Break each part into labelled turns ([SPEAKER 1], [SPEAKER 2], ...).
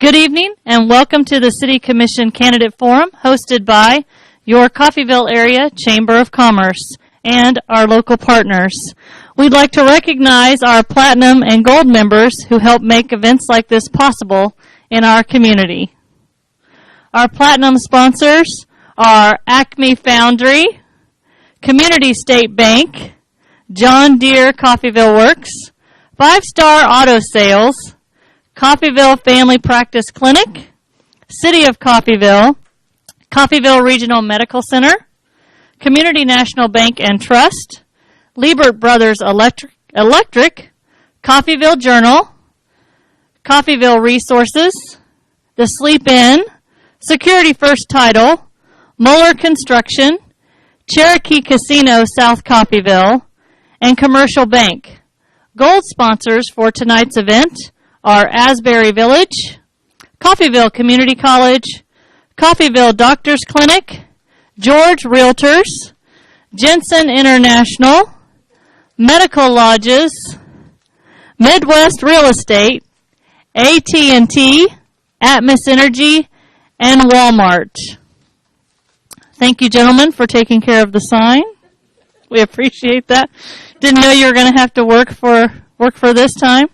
[SPEAKER 1] Good evening and welcome to the City Commission Candidate Forum hosted by your Coffeyville Area Chamber of Commerce and our local partners. We'd like to recognize our Platinum and Gold members who help make events like this possible in our community. Our Platinum sponsors are Acme Foundry, Community State Bank, John Deere Coffeyville Works, 5 Star Auto Sales, Coffeyville Family Practice Clinic, City of Coffeyville, Coffeyville Regional Medical Center, Community National Bank and Trust, Liebert Brothers Electric, Coffeyville Journal, Coffeyville Resources, The Sleep Inn, Security First Title, Mueller Construction, Cherokee Casino South Coffeyville, and Commercial Bank. Gold sponsors for tonight's event are Asbury Village, Coffeyville Community College, Coffeyville Doctors Clinic, George Realtors, Jensen International, Medical Lodges, Midwest Real Estate, AT&T, Atmos Energy, and Walmart. Thank you, gentlemen, for taking care of the sign. We appreciate that. Didn't know you were going to have to work for this time.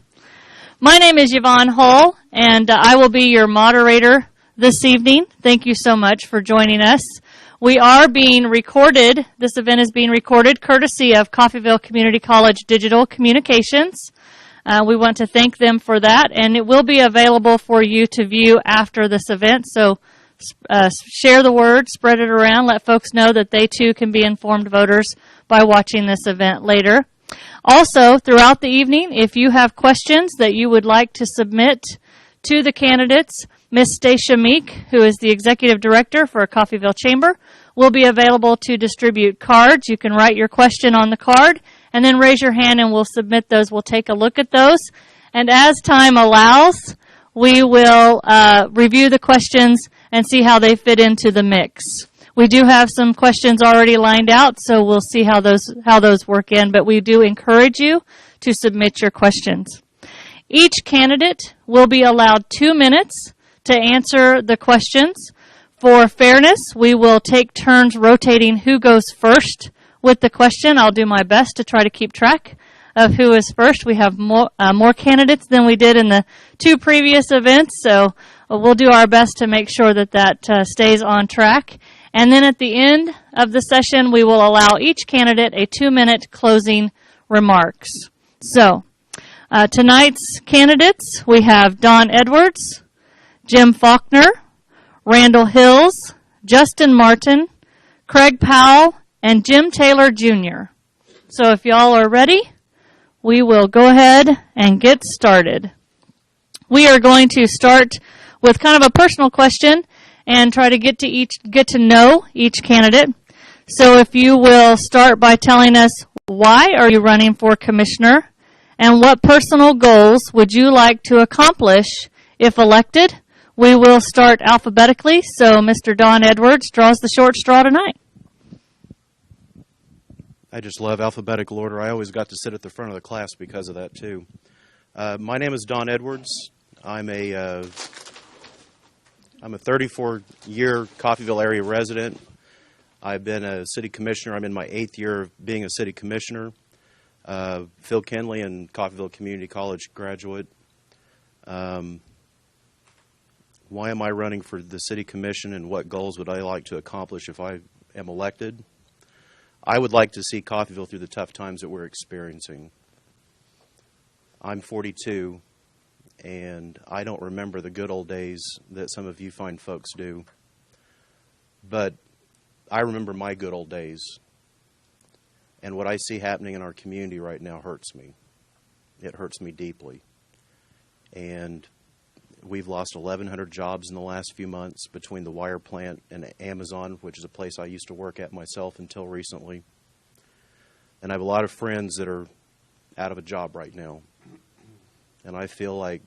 [SPEAKER 1] My name is Yvonne Hull, and I will be your moderator this evening. Thank you so much for joining us. We are being recorded. This event is being recorded courtesy of Coffeyville Community College Digital Communications. We want to thank them for that, and it will be available for you to view after this event. So share the word, spread it around, let folks know that they too can be informed voters by watching this event later. Also, throughout the evening, if you have questions that you would like to submit to the candidates, Ms. Stacia Meek, who is the Executive Director for Coffeyville Chamber, will be available to distribute cards. You can write your question on the card and then raise your hand and we'll submit those. We'll take a look at those. And as time allows, we will review the questions and see how they fit into the mix. We do have some questions already lined out, so we'll see how those work in, but we do encourage you to submit your questions. Each candidate will be allowed 2 minutes to answer the questions. For fairness, we will take turns rotating who goes first with the question. I'll do my best to try to keep track of who is first. We have more candidates than we did in the 2 previous events, so we'll do our best to make sure that stays on track. And then at the end of the session, we will allow each candidate a 2-minute closing remarks. So, tonight's candidates, we have Don Edwards, Jim Faulkner, Randall Hills, Justin Martin, Craig Powell, and Jim Taylor Jr. So if y'all are ready, we will go ahead and get started. We are going to start with kind of a personal question and try to get to know each candidate. So if you will start by telling us why are you running for commissioner and what personal goals would you like to accomplish if elected. We will start alphabetically. So Mr. Don Edwards draws the short straw tonight.
[SPEAKER 2] I just love alphabetical order. I always got to sit at the front of the class because of that too. My name is Don Edwards. I'm a 34-year Coffeyville area resident. I've been a city commissioner. I'm in my 8th year of being a city commissioner. Phil Kenley and Coffeyville Community College graduate. Why am I running for the city commission and what goals would I like to accomplish if I am elected? I would like to see Coffeyville through the tough times that we're experiencing. I'm 42. And I don't remember the good old days that some of you fine folks do. But I remember my good old days. And what I see happening in our community right now hurts me. It hurts me deeply. And we've lost 1,100 jobs in the last few months between the wire plant and Amazon, which is a place I used to work at myself until recently. And I have a lot of friends that are out of a job right now. And I feel like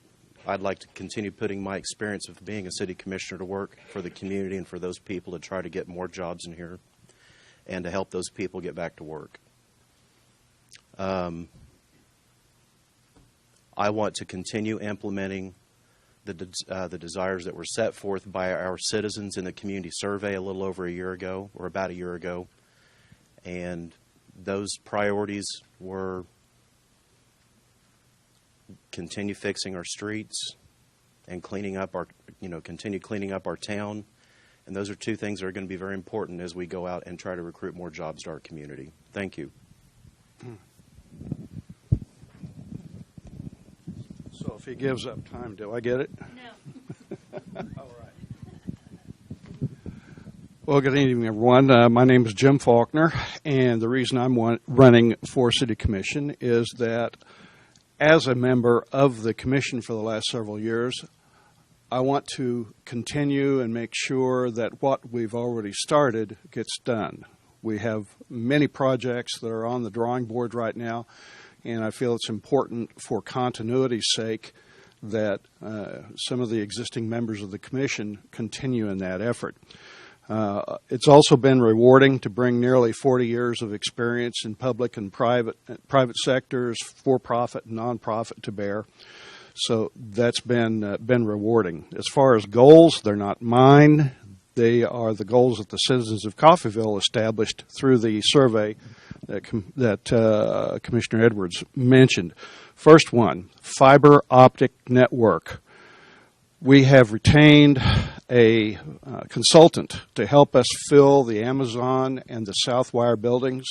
[SPEAKER 2] I'd like to continue putting my experience of being a city commissioner to work for the community and for those people to try to get more jobs in here and to help those people get back to work. I want to continue implementing the desires that were set forth by our citizens in the community survey a little over a year ago, or about a year ago. And those priorities were continue fixing our streets and cleaning up our, continue cleaning up our town. And those are two things that are going to be very important as we go out and try to recruit more jobs to our community. Thank you.
[SPEAKER 3] So if he gives up time, do I get it?
[SPEAKER 1] No.
[SPEAKER 3] All right. Well, good evening, everyone. My name is Jim Faulkner, and the reason I'm running for City Commission is that as a member of the Commission for the last several years, I want to continue and make sure that what we've already started gets done. We have many projects that are on the drawing board right now, and I feel it's important for continuity's sake that some of the existing members of the Commission continue in that effort. It's also been rewarding to bring nearly 40 years of experience in public and private sectors, for-profit and non-profit to bear. So that's been rewarding. As far as goals, they're not mine. They are the goals that the citizens of Coffeyville established through the survey that Commissioner Edwards mentioned. First one, fiber optic network. We have retained a consultant to help us fill the Amazon and the Southwire buildings,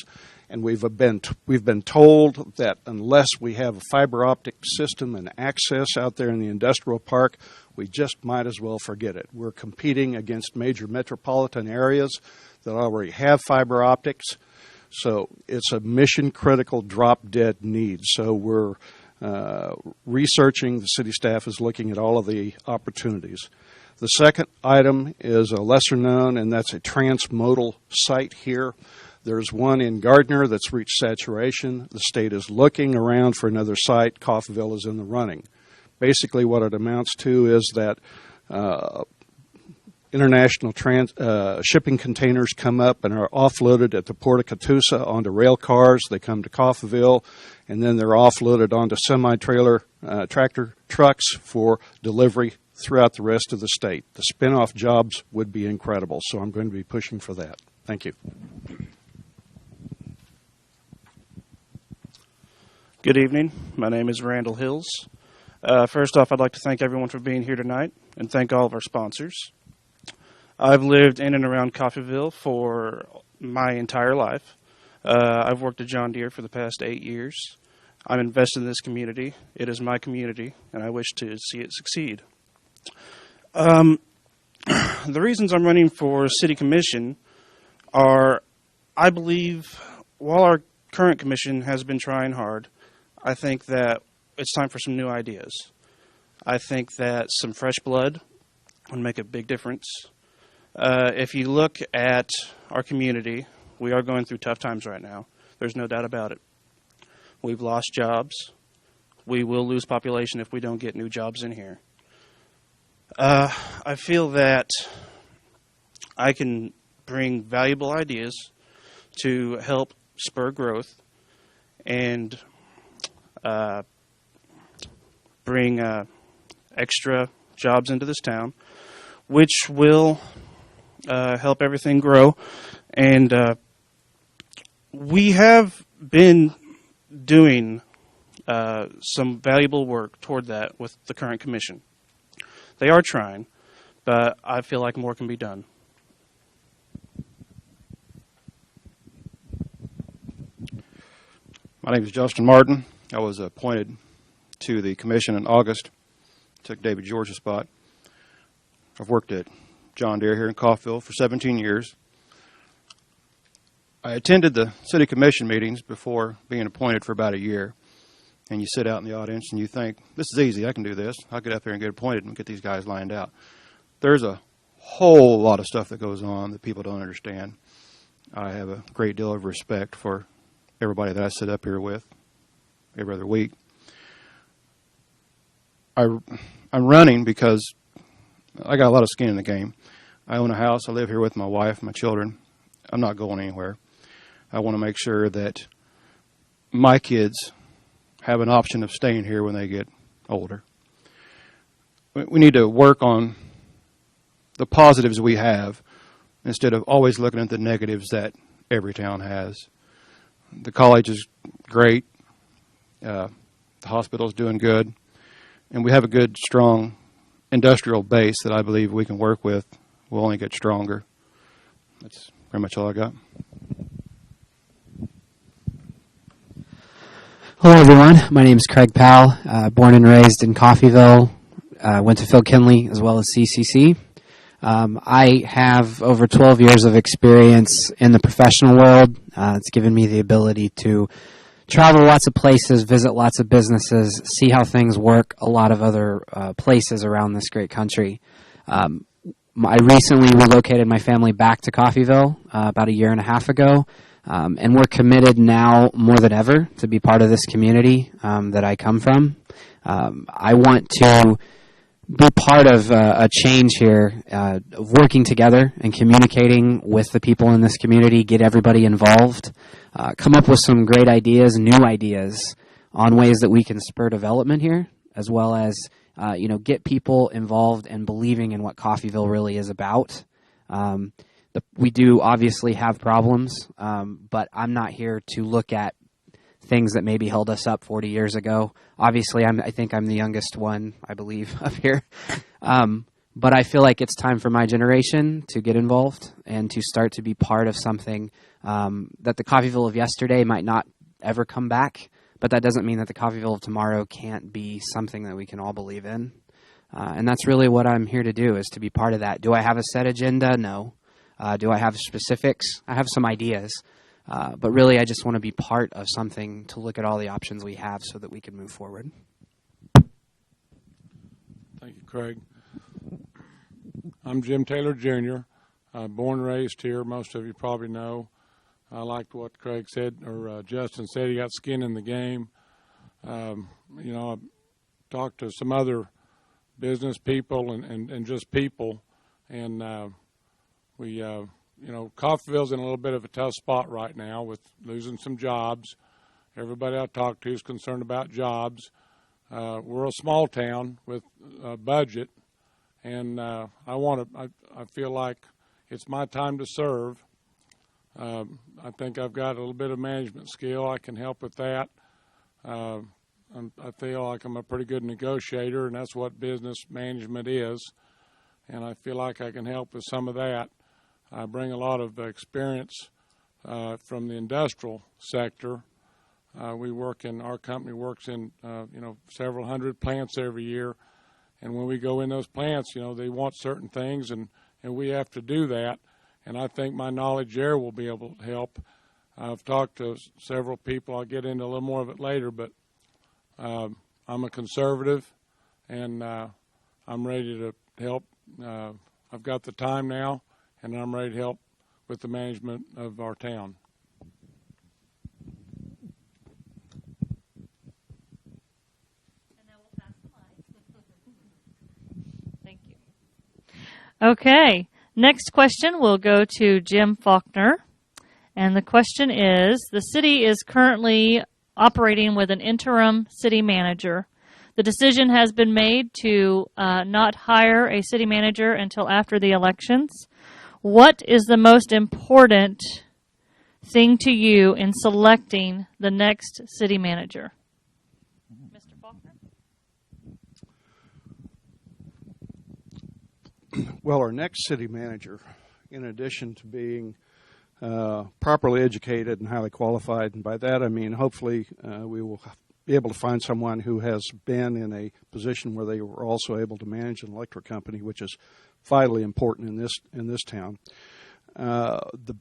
[SPEAKER 3] and we've been told that unless we have a fiber optic system and access out there in the industrial park, we just might as well forget it. We're competing against major metropolitan areas that already have fiber optics, so it's a mission-critical, drop-dead need. So we're researching, the city staff is looking at all of the opportunities. The second item is a lesser known, and that's a transmodal site here. There's one in Gardner that's reached saturation. The state is looking around for another site. Coffeyville is in the running. Basically what it amounts to is that international shipping containers come up and are offloaded at the Port of Catoosa onto rail cars. They come to Coffeyville, and then they're offloaded onto semi-trailer tractor trucks for delivery throughout the rest of the state. The spin-off jobs would be incredible, so I'm going to be pushing for that. Thank you.
[SPEAKER 4] Good evening. My name is Randall Hills. First off, I'd like to thank everyone for being here tonight and thank all of our sponsors. I've lived in and around Coffeyville for my entire life. I've worked at John Deere for the past 8 years. I'm invested in this community. It is my community, and I wish to see it succeed. The reasons I'm running for City Commission are, I believe, while our current commission has been trying hard, I think that it's time for some new ideas. I think that some fresh blood would make a big difference. If you look at our community, we are going through tough times right now. There's no doubt about it. We've lost jobs. We will lose population if we don't get new jobs in here. I feel that I can bring valuable ideas to help spur growth and bring extra jobs into this town, which will help everything grow. And we have been doing some valuable work toward that with the current commission. They are trying, but I feel like more can be done.
[SPEAKER 5] My name is Justin Martin. I was appointed to the commission in August. Took David George's spot. I've worked at John Deere here in Coffeyville for 17 years. I attended the city commission meetings before being appointed for about a year. And you sit out in the audience and you think, this is easy, I can do this. I'll get up here and get appointed and get these guys lined out. There's a whole lot of stuff that goes on that people don't understand. I have a great deal of respect for everybody that I sit up here with every other week. I'm running because I got a lot of skin in the game. I own a house. I live here with my wife, my children. I'm not going anywhere. I want to make sure that my kids have an option of staying here when they get older. we need to work on the positives we have instead of always looking at the negatives that every town has. The college is great. The hospital's doing good. And we have a good, strong industrial base that I believe we can work with. We'll only get stronger. That's pretty much all I got.
[SPEAKER 6] Hello, everyone. My name is Craig Powell, born and raised in Coffeyville. Went to Phil Kinley as well as CCC. I have over 12 years of experience in the professional world. It's given me the ability to travel lots of places, visit lots of businesses, see how things work a lot of other places around this great country. I recently relocated my family back to Coffeyville about a year and a half ago, and we're committed now more than ever to be part of this community that I come from. I want to be part of a change here, of working together and communicating with the people in this community, get everybody involved, come up with some great ideas, new ideas on ways that we can spur development here, as well as get people involved and believing in what Coffeyville really is about. We do obviously have problems, but I'm not here to look at things that maybe held us up 40 years ago. Obviously, I think I'm the youngest one, I believe, up here. But I feel like it's time for my generation to get involved and to start to be part of something that the Coffeyville of yesterday might not ever come back, but that doesn't mean that the Coffeyville of tomorrow can't be something that we can all believe in. And that's really what I'm here to do, is to be part of that. Do I have a set agenda? No. Do I have specifics? I have some ideas. But really, I just want to be part of something to look at all the options we have so that we can move forward.
[SPEAKER 7] Thank you, Craig. I'm Jim Taylor, Jr., born and raised here. Most of you probably know. I liked what Craig said, or Justin said. He got skin in the game. I talked to some other business people and just people, and Coffeyville's in a little bit of a tough spot right now with losing some jobs. Everybody I talk to is concerned about jobs. We're a small town with a budget, and I feel like it's my time to serve. I think I've got a little bit of management skill. I can help with that. I feel like I'm a pretty good negotiator, and that's what business management is. And I feel like I can help with some of that. I bring a lot of experience from the industrial sector. Our company works in, several hundred plants every year. And when we go in those plants, they want certain things, and we have to do that. And I think my knowledge there will be able to help. I've talked to several people. I'll get into a little more of it later, but I'm a conservative, and I'm ready to help. I've got the time now, and I'm ready to help with the management of our town.
[SPEAKER 1] And now we'll pass the mic. Thank you. Okay. Next question will go to Jim Faulkner. And the question is, the city is currently operating with an interim city manager. The decision has been made to not hire a city manager until after the elections. What is the most important thing to you in selecting the next city manager? Mr. Faulkner?
[SPEAKER 3] Well, our next city manager, in addition to being properly educated and highly qualified, and by that I mean hopefully we will be able to find someone who has been in a position where they were also able to manage an electric company, which is vitally important in this town.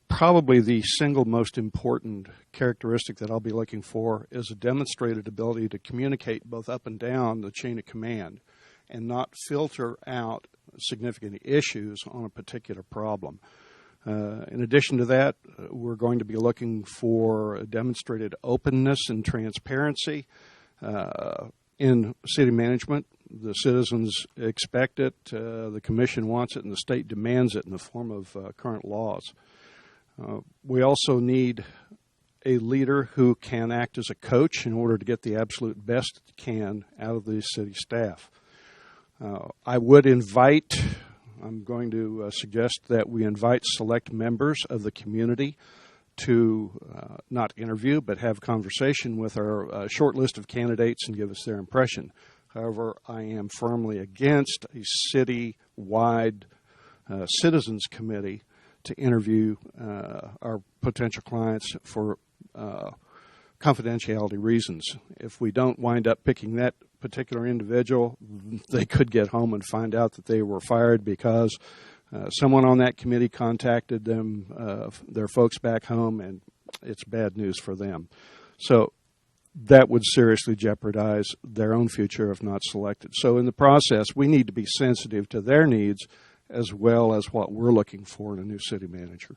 [SPEAKER 3] Probably the single most important characteristic that I'll be looking for is a demonstrated ability to communicate both up and down the chain of command and not filter out significant issues on a particular problem. In addition to that, we're going to be looking for a demonstrated openness and transparency in city management. The citizens expect it, the commission wants it, and the state demands it in the form of current laws. We also need a leader who can act as a coach in order to get the absolute best it can out of the city staff. I would invite, I'm going to suggest that we invite select members of the community to not interview, but have conversation with our short list of candidates and give us their impression. However, I am firmly against a city-wide citizens committee to interview our potential clients for confidentiality reasons. If we don't wind up picking that particular individual, they could get home and find out that they were fired because someone on that committee contacted them, their folks back home, and it's bad news for them. So that would seriously jeopardize their own future if not selected. So in the process, we need to be sensitive to their needs as well as what we're looking for in a new city manager.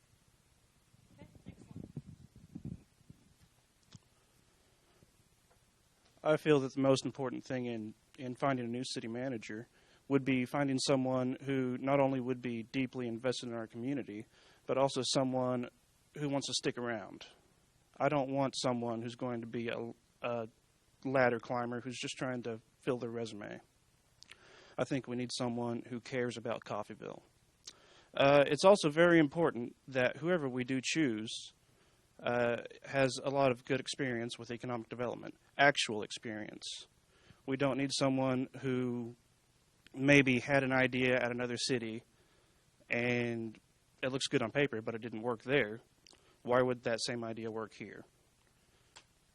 [SPEAKER 4] I feel that the most important thing in finding a new city manager would be finding someone who not only would be deeply invested in our community, but also someone who wants to stick around. I don't want someone who's going to be a ladder climber who's just trying to fill their resume. I think we need someone who cares about Coffeyville. It's also very important that whoever we do choose has a lot of good experience with economic development, actual experience. We don't need someone who maybe had an idea at another city and it looks good on paper, but it didn't work there. Why would that same idea work here?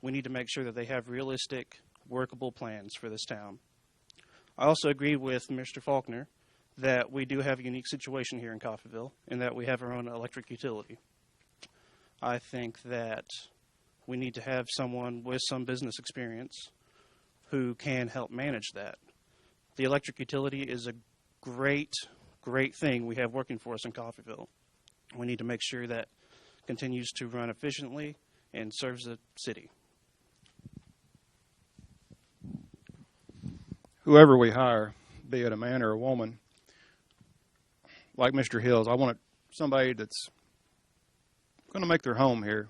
[SPEAKER 4] We need to make sure that they have realistic, workable plans for this town. I also agree with Mr. Faulkner that we do have a unique situation here in Coffeyville in that we have our own electric utility. I think that we need to have someone with some business experience who can help manage that. The electric utility is a great thing we have working for us in Coffeyville. We need to make sure that continues to run efficiently and serves the city.
[SPEAKER 5] Whoever we hire, be it a man or a woman, like Mr. Hills, I want somebody that's going to make their home here.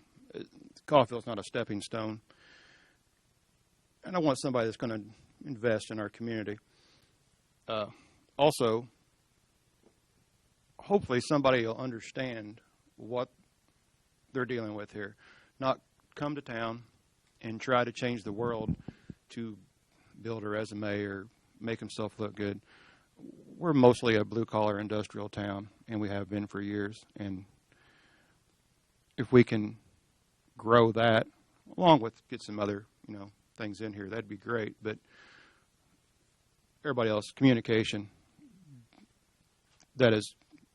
[SPEAKER 5] Coffeyville's not a stepping stone. And I want somebody that's going to invest in our community. Also, hopefully somebody will understand what they're dealing with here. Not come to town and try to change the world to build a resume or make himself look good. We're mostly a blue-collar industrial town, and we have been for years. And if we can grow that, along with get some other, things in here, that'd be great. But everybody else, communication, that is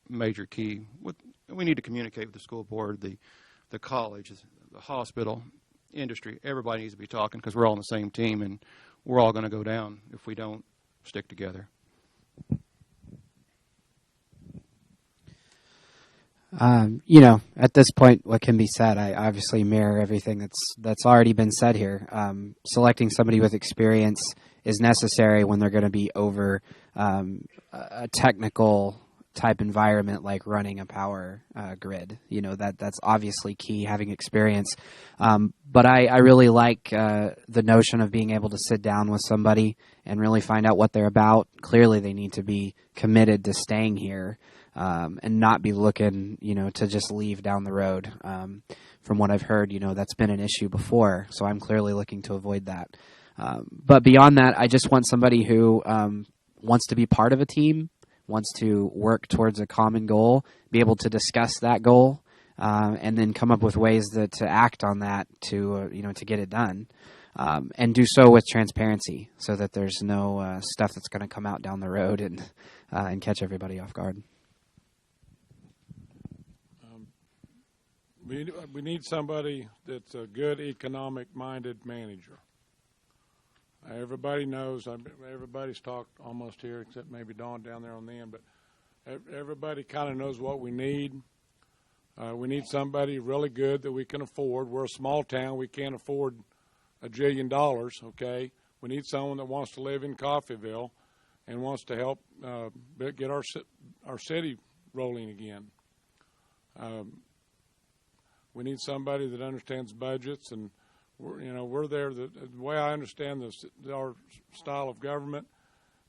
[SPEAKER 5] major key. We need to communicate with the school board, the college, the hospital, industry. Everybody needs to be talking because we're all on the same team, and we're all going to go down if we don't stick together.
[SPEAKER 6] At this point, what can be said, I obviously mirror everything that's already been said here. Selecting somebody with experience is necessary when they're going to be over a technical type environment like running a power grid. That's obviously key, having experience. But I really like the notion of being able to sit down with somebody and really find out what they're about. Clearly, they need to be committed to staying here. And not be looking, to just leave down the road. From what I've heard, that's been an issue before, so I'm clearly looking to avoid that. But beyond that, I just want somebody who wants to be part of a team, wants to work towards a common goal, be able to discuss that goal, and then come up with ways to act on that to get it done. And do so with transparency so that there's no stuff that's going to come out down the road and catch everybody off guard.
[SPEAKER 7] We need somebody that's a good economic-minded manager. Everybody knows, everybody's talked almost here, except maybe Dawn down there on the end, but everybody kind of knows what we need. We need somebody really good that we can afford. We're a small town. We can't afford $1 jillion, okay? We need someone that wants to live in Coffeyville and wants to help get our city rolling again. We need somebody that understands budgets, and we're there. The way I understand our style of government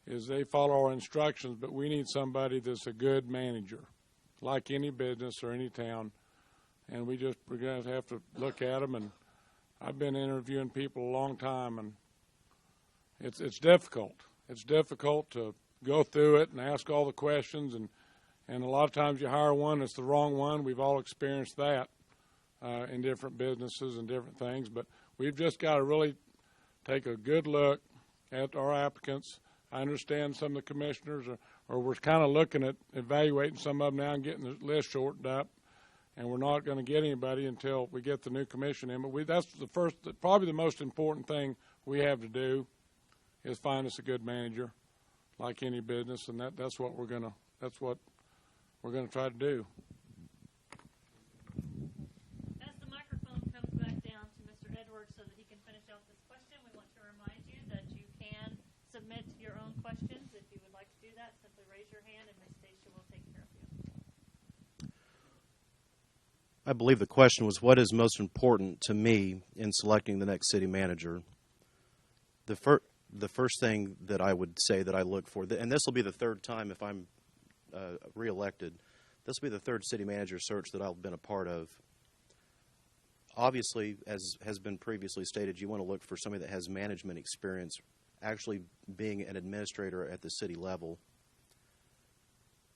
[SPEAKER 7] is they follow our instructions, but we need somebody that's a good manager, like any business or any town. And we're going to have to look at them. And I've been interviewing people a long time, and it's difficult. It's difficult to go through it and ask all the questions, and a lot of times you hire one that's the wrong one. We've all experienced that in different businesses and different things, but we've just got to really take a good look at our applicants. I understand some of the commissioners or we're kind of looking at evaluating some of them now and getting the list shortened up, and we're not going to get anybody until we get the new commission in. But that's probably the most important thing we have to do is find us a good manager, like any business, and that's what we're going to try to do.
[SPEAKER 1] As the microphone comes back down to Mr. Edwards so that he can finish out this question, we want to remind you that you can submit your own questions. If you would like to do that, simply raise your hand and Ms. Stacia will take care of you.
[SPEAKER 2] I believe the question was, what is most important to me in selecting the next city manager? The first thing that I would say that I look for, and this will be the third time if I'm reelected, this will be the third city manager search that I've been a part of. Obviously, as has been previously stated, you want to look for somebody that has management experience, actually being an administrator at the city level.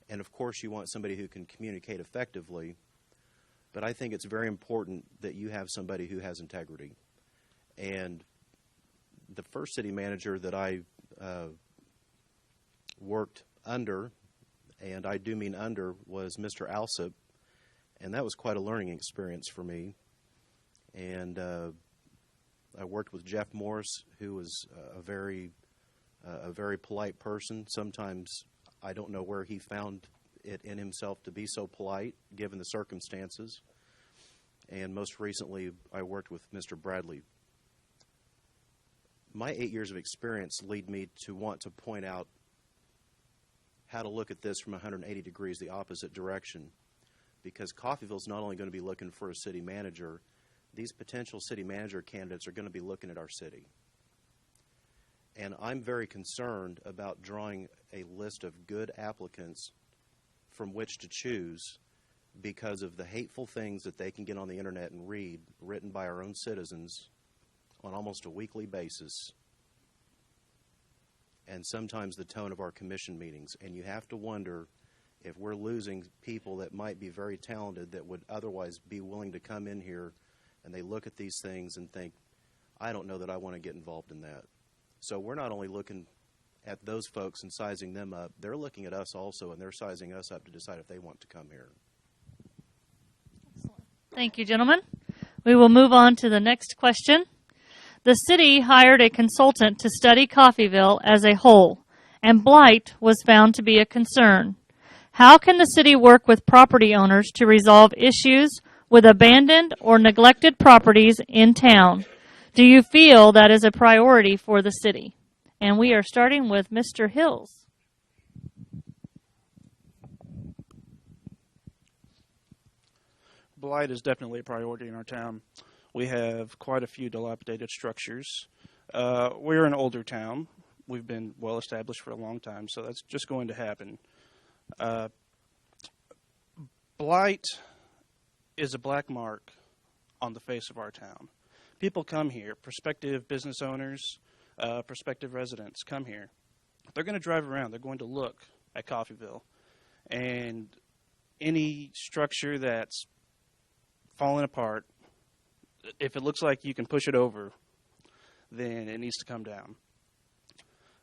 [SPEAKER 2] And of course, you want somebody who can communicate effectively. But I think it's very important that you have somebody who has integrity. And the first city manager that I worked under, and I do mean under, was Mr. Alsop, and that was quite a learning experience for me. And I worked with Jeff Morris, who was a very polite person. Sometimes I don't know where he found it in himself to be so polite, given the circumstances. And most recently, I worked with Mr. Bradley. My 8 years of experience lead me to want to point out how to look at this from 180 degrees the opposite direction, because Coffeyville is not only going to be looking for a city manager, these potential city manager candidates are going to be looking at our city. And I'm very concerned about drawing a list of good applicants from which to choose because of the hateful things that they can get on the internet and read, written by our own citizens on almost a weekly basis, and sometimes the tone of our commission meetings. And you have to wonder if we're losing people that might be very talented that would otherwise be willing to come in here, and they look at these things and think, I don't know that I want to get involved in that. So we're not only looking at those folks and sizing them up, they're looking at us also, and they're sizing us up to decide if they want to come here.
[SPEAKER 1] Excellent. Thank you, gentlemen. We will move on to the next question. The city hired a consultant to study Coffeyville as a whole, and blight was found to be a concern. How can the city work with property owners to resolve issues with abandoned or neglected properties in town? Do you feel that is a priority for the city? And we are starting with Mr. Hills.
[SPEAKER 4] Blight is definitely a priority in our town. We have quite a few dilapidated structures. We're an older town. We've been well established for a long time, so that's just going to happen. Blight is a black mark on the face of our town. People come here, prospective business owners, prospective residents come here. They're going to drive around. They're going to look at Coffeyville. And any structure that's falling apart, if it looks like you can push it over, then it needs to come down.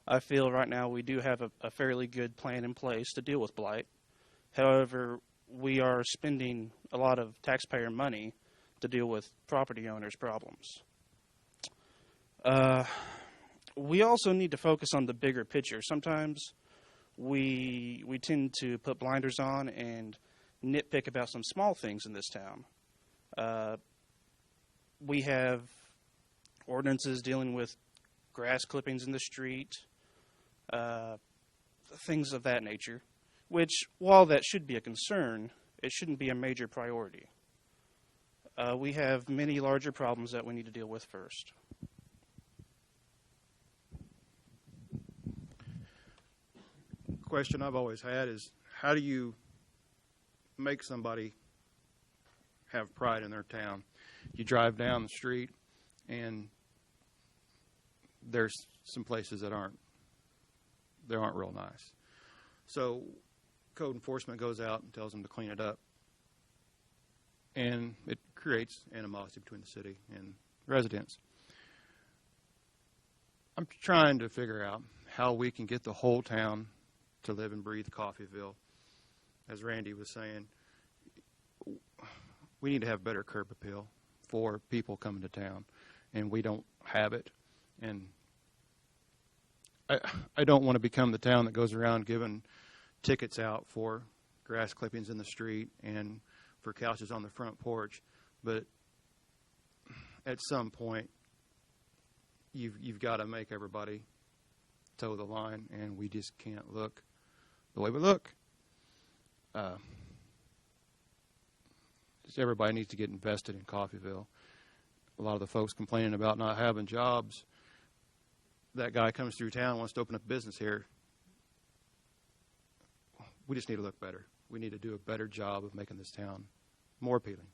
[SPEAKER 4] I feel right now we do have a fairly good plan in place to deal with blight. However, we are spending a lot of taxpayer money to deal with property owners' problems. We also need to focus on the bigger picture. Sometimes we tend to put blinders on and nitpick about some small things in this town. We have ordinances dealing with grass clippings in the street, things of that nature, which, while that should be a concern, it shouldn't be a major priority. We have many larger problems that we need to deal with first.
[SPEAKER 5] question I've always had is, how do you make somebody have pride in their town? You drive down the street, and there's some places that aren't real nice. So code enforcement goes out and tells them to clean it up, and it creates animosity between the city and residents. I'm trying to figure out how we can get the whole town to live and breathe Coffeyville. As Randy was saying, we need to have better curb appeal for people coming to town, and we don't have it. And I don't want to become the town that goes around giving tickets out for grass clippings in the street and for couches on the front porch, but at some point you've got to make everybody toe the line, and we just can't look the way we look. Just everybody needs to get invested in Coffeyville. A lot of the folks complaining about not having jobs, that guy comes through town and wants to open up a business here. We just need to look better. We need to do a better job of making this town more appealing.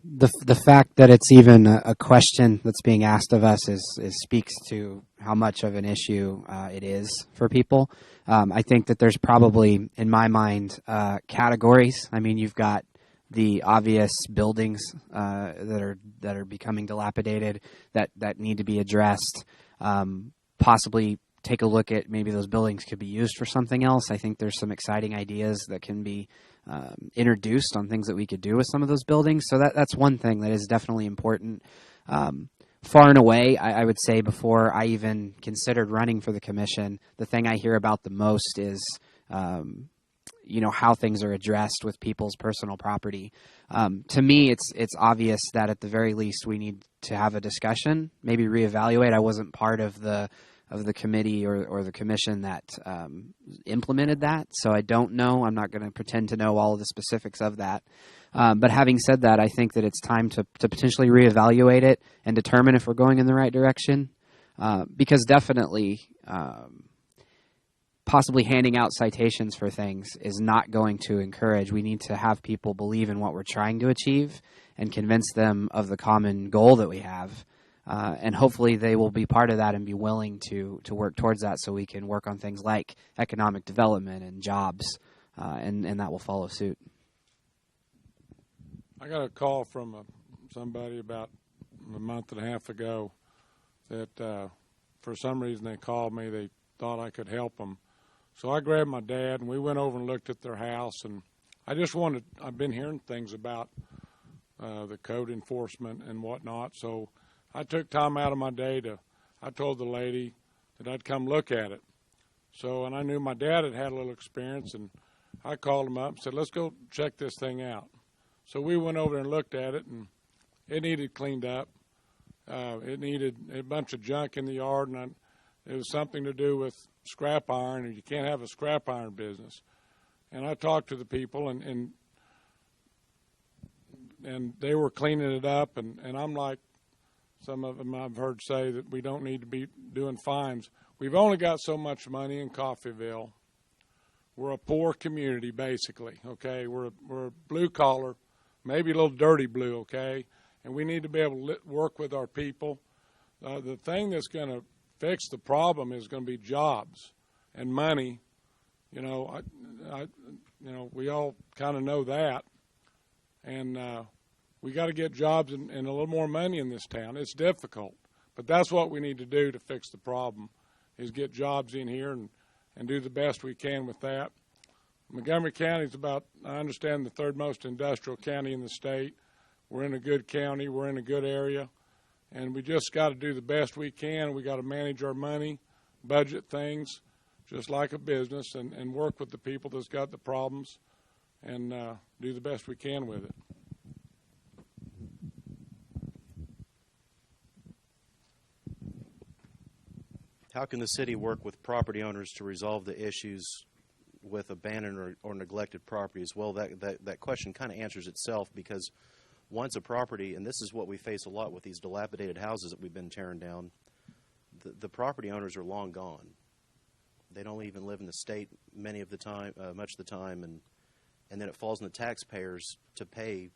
[SPEAKER 6] The fact that it's even a question that's being asked of us is speaks to how much of an issue it is for people. I think that there's probably, in my mind, categories. I mean, you've got the obvious buildings that are becoming dilapidated that need to be addressed. Possibly take a look at maybe those buildings could be used for something else. I think there's some exciting ideas that can be introduced on things that we could do with some of those buildings. So that's one thing that is definitely important. Far and away, I would say, before I even considered running for the commission, the thing I hear about the most is how things are addressed with people's personal property. To me, it's obvious that at the very least we need to have a discussion, maybe reevaluate. I wasn't part of the committee or the commission that implemented that, so I don't know. I'm not going to pretend to know all of the specifics of that. But having said that, I think that it's time to potentially reevaluate it and determine if we're going in the right direction. Because definitely, possibly handing out citations for things is not going to encourage. We need to have people believe in what we're trying to achieve and convince them of the common goal that we have. And hopefully they will be part of that and be willing to work towards that, so we can work on things like economic development and jobs, and that will follow suit.
[SPEAKER 7] I got a call from somebody about a month and a half ago that for some reason they called me. They thought I could help them. So I grabbed my dad, and we went over and looked at their house. And I've been hearing things about the code enforcement and whatnot. So I took time out of my day I told the lady that I'd come look at it. So, and I knew my dad had a little experience, and I called him up and said, let's go check this thing out. So we went over and looked at it, and it needed cleaned up. It needed a bunch of junk in the yard, and it was something to do with scrap iron, and you can't have a scrap iron business. And I talked to the people, and they were cleaning it up, and I'm like, some of them I've heard say that we don't need to be doing fines. We've only got so much money in Coffeyville. We're a poor community, basically, okay? We're a blue collar, maybe a little dirty blue, okay? And we need to be able to work with our people. The thing that's going to fix the problem is going to be jobs and money. We all kind of know that. And we got to get jobs and a little more money in this town. It's difficult, but that's what we need to do to fix the problem, is get jobs in here and do the best we can with that. Montgomery County is about, I understand, the third most industrial county in the state. We're in a good county. We're in a good area. And we just got to do the best we can. We got to manage our money, budget things, just like a business, and work with the people that's got the problems and do the best we can with it.
[SPEAKER 2] How can the city work with property owners to resolve the issues with abandoned or neglected properties? Well, that question kind of answers itself, because once a property, and this is what we face a lot with these dilapidated houses that we've been tearing down, the property owners are long gone. They don't even live in the state much of the time, and then it falls on the taxpayers to pay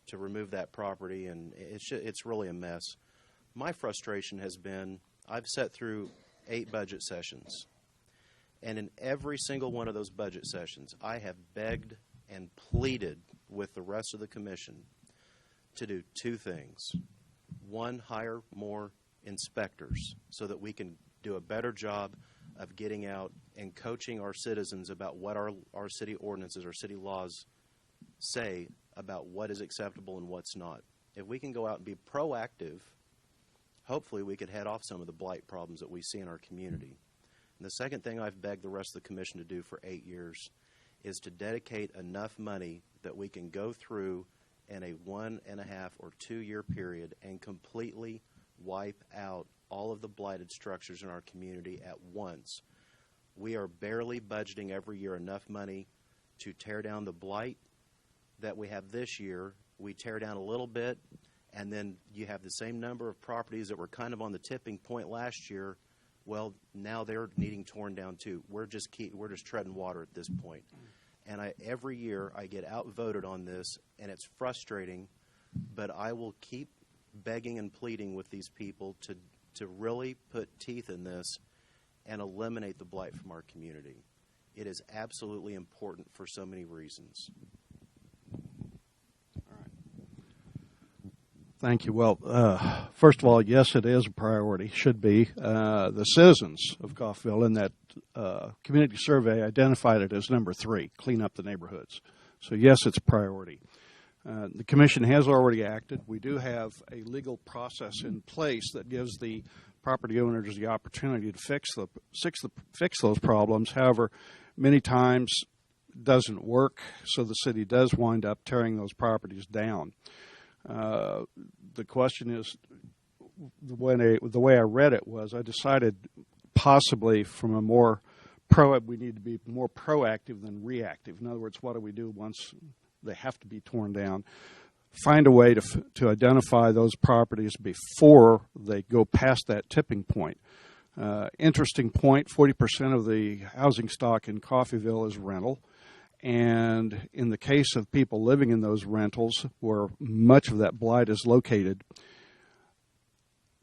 [SPEAKER 2] to remove that property, and it's really a mess. My frustration has been I've sat through 8 budget sessions, and in every single one of those budget sessions, I have begged and pleaded with the rest of the commission to do 2 things. 1, hire more inspectors so that we can do a better job of getting out and coaching our citizens about what our city ordinances, our city laws say about what is acceptable and what's not. If we can go out and be proactive, hopefully we could head off some of the blight problems that we see in our community. And the second thing I've begged the rest of the commission to do for 8 years is to dedicate enough money that we can go through in a 1.5 or 2 year period and completely wipe out all of the blighted structures in our community at once. We are barely budgeting every year enough money to tear down the blight that we have this year. We tear down a little bit, and then you have the same number of properties that were kind of on the tipping point last year. Well, now they're needing torn down too. We're just treading water at this point. And every year I get outvoted on this, and it's frustrating, but I will keep begging and pleading with these people to really put teeth in this and eliminate the blight from our community. It is absolutely important for so many reasons.
[SPEAKER 3] Thank you. Well, first of all, yes, it is a priority, should be. The citizens of Coffeyville in that community survey identified it as number 3, clean up the neighborhoods. So, yes, it's a priority. The commission has already acted. We do have a legal process in place that gives the property owners the opportunity to fix those problems. However, many times it doesn't work, so the city does wind up tearing those properties down. The question is, the way I read it was, I decided possibly from a more we need to be more proactive than reactive. In other words, what do we do once they have to be torn down? Find a way to identify those properties before they go past that tipping point. Interesting point, 40% of the housing stock in Coffeyville is rental. And in the case of people living in those rentals where much of that blight is located,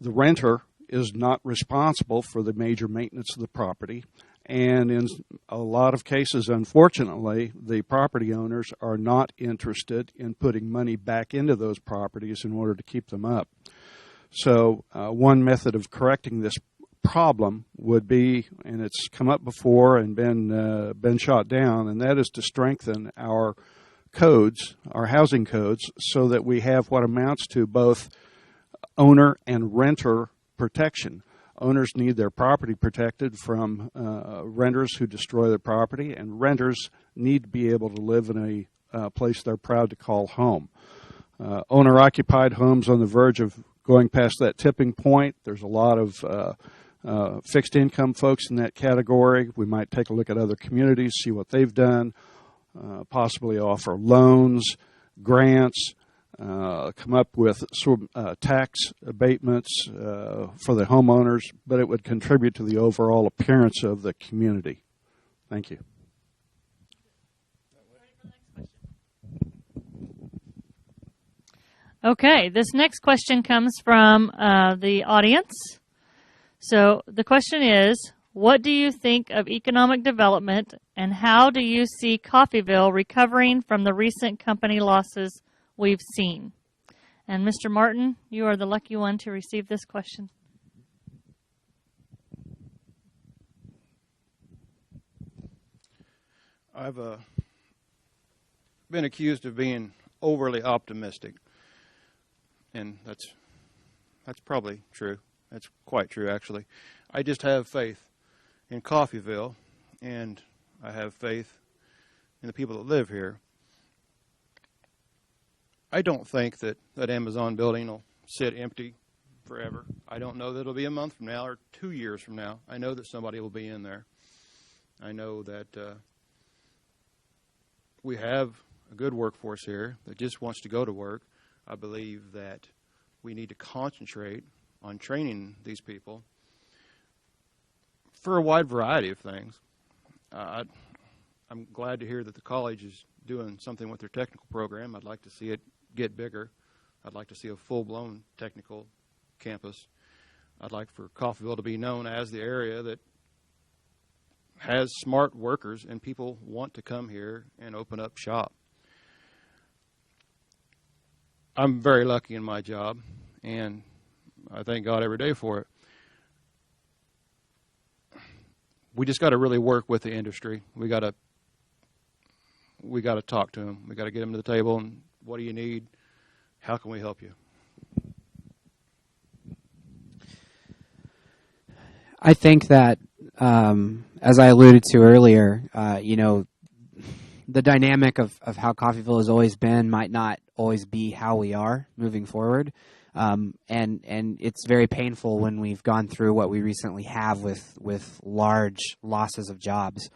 [SPEAKER 3] the renter is not responsible for the major maintenance of the property. And in a lot of cases, unfortunately, the property owners are not interested in putting money back into those properties in order to keep them up. So one method of correcting this problem would be, and it's come up before and been shot down, and that is to strengthen our codes, our housing codes, so that we have what amounts to both owner and renter protection. Owners need their property protected from renters who destroy their property, and renters need to be able to live in a place they're proud to call home. Owner-occupied homes on the verge of going past that tipping point. There's a lot of fixed income folks in that category. We might take a look at other communities, see what they've done, possibly offer loans, grants, come up with tax abatements for the homeowners, but it would contribute to the overall appearance of the community. Thank you.
[SPEAKER 1] Okay, this next question comes from the audience. So the question is, what do you think of economic development, and how do you see Coffeyville recovering from the recent company losses we've seen? And Mr. Martin, you are the lucky one to receive this question.
[SPEAKER 5] I've been accused of being overly optimistic, and that's probably true. That's quite true, actually. I just have faith in Coffeyville, and I have faith in the people that live here. I don't think that Amazon building will sit empty forever. I don't know that it'll be a month from now or 2 years from now. I know that somebody will be in there. I know that we have a good workforce here that just wants to go to work. I believe that we need to concentrate on training these people. for a wide variety of things. I'm glad to hear that the college is doing something with their technical program. I'd like to see it get bigger. I'd like to see a full-blown technical campus. I'd like for Coffeyville to be known as the area that has smart workers and people want to come here and open up shop. I'm very lucky in my job, and I thank God every day for it. We just got to really work with the industry. We got to talk to them. We got to get them to the table and what do you need? How can we help you?
[SPEAKER 6] I think that, as I alluded to earlier, the dynamic of how Coffeyville has always been might not always be how we are moving forward. And it's very painful when we've gone through what we recently have with large losses of jobs.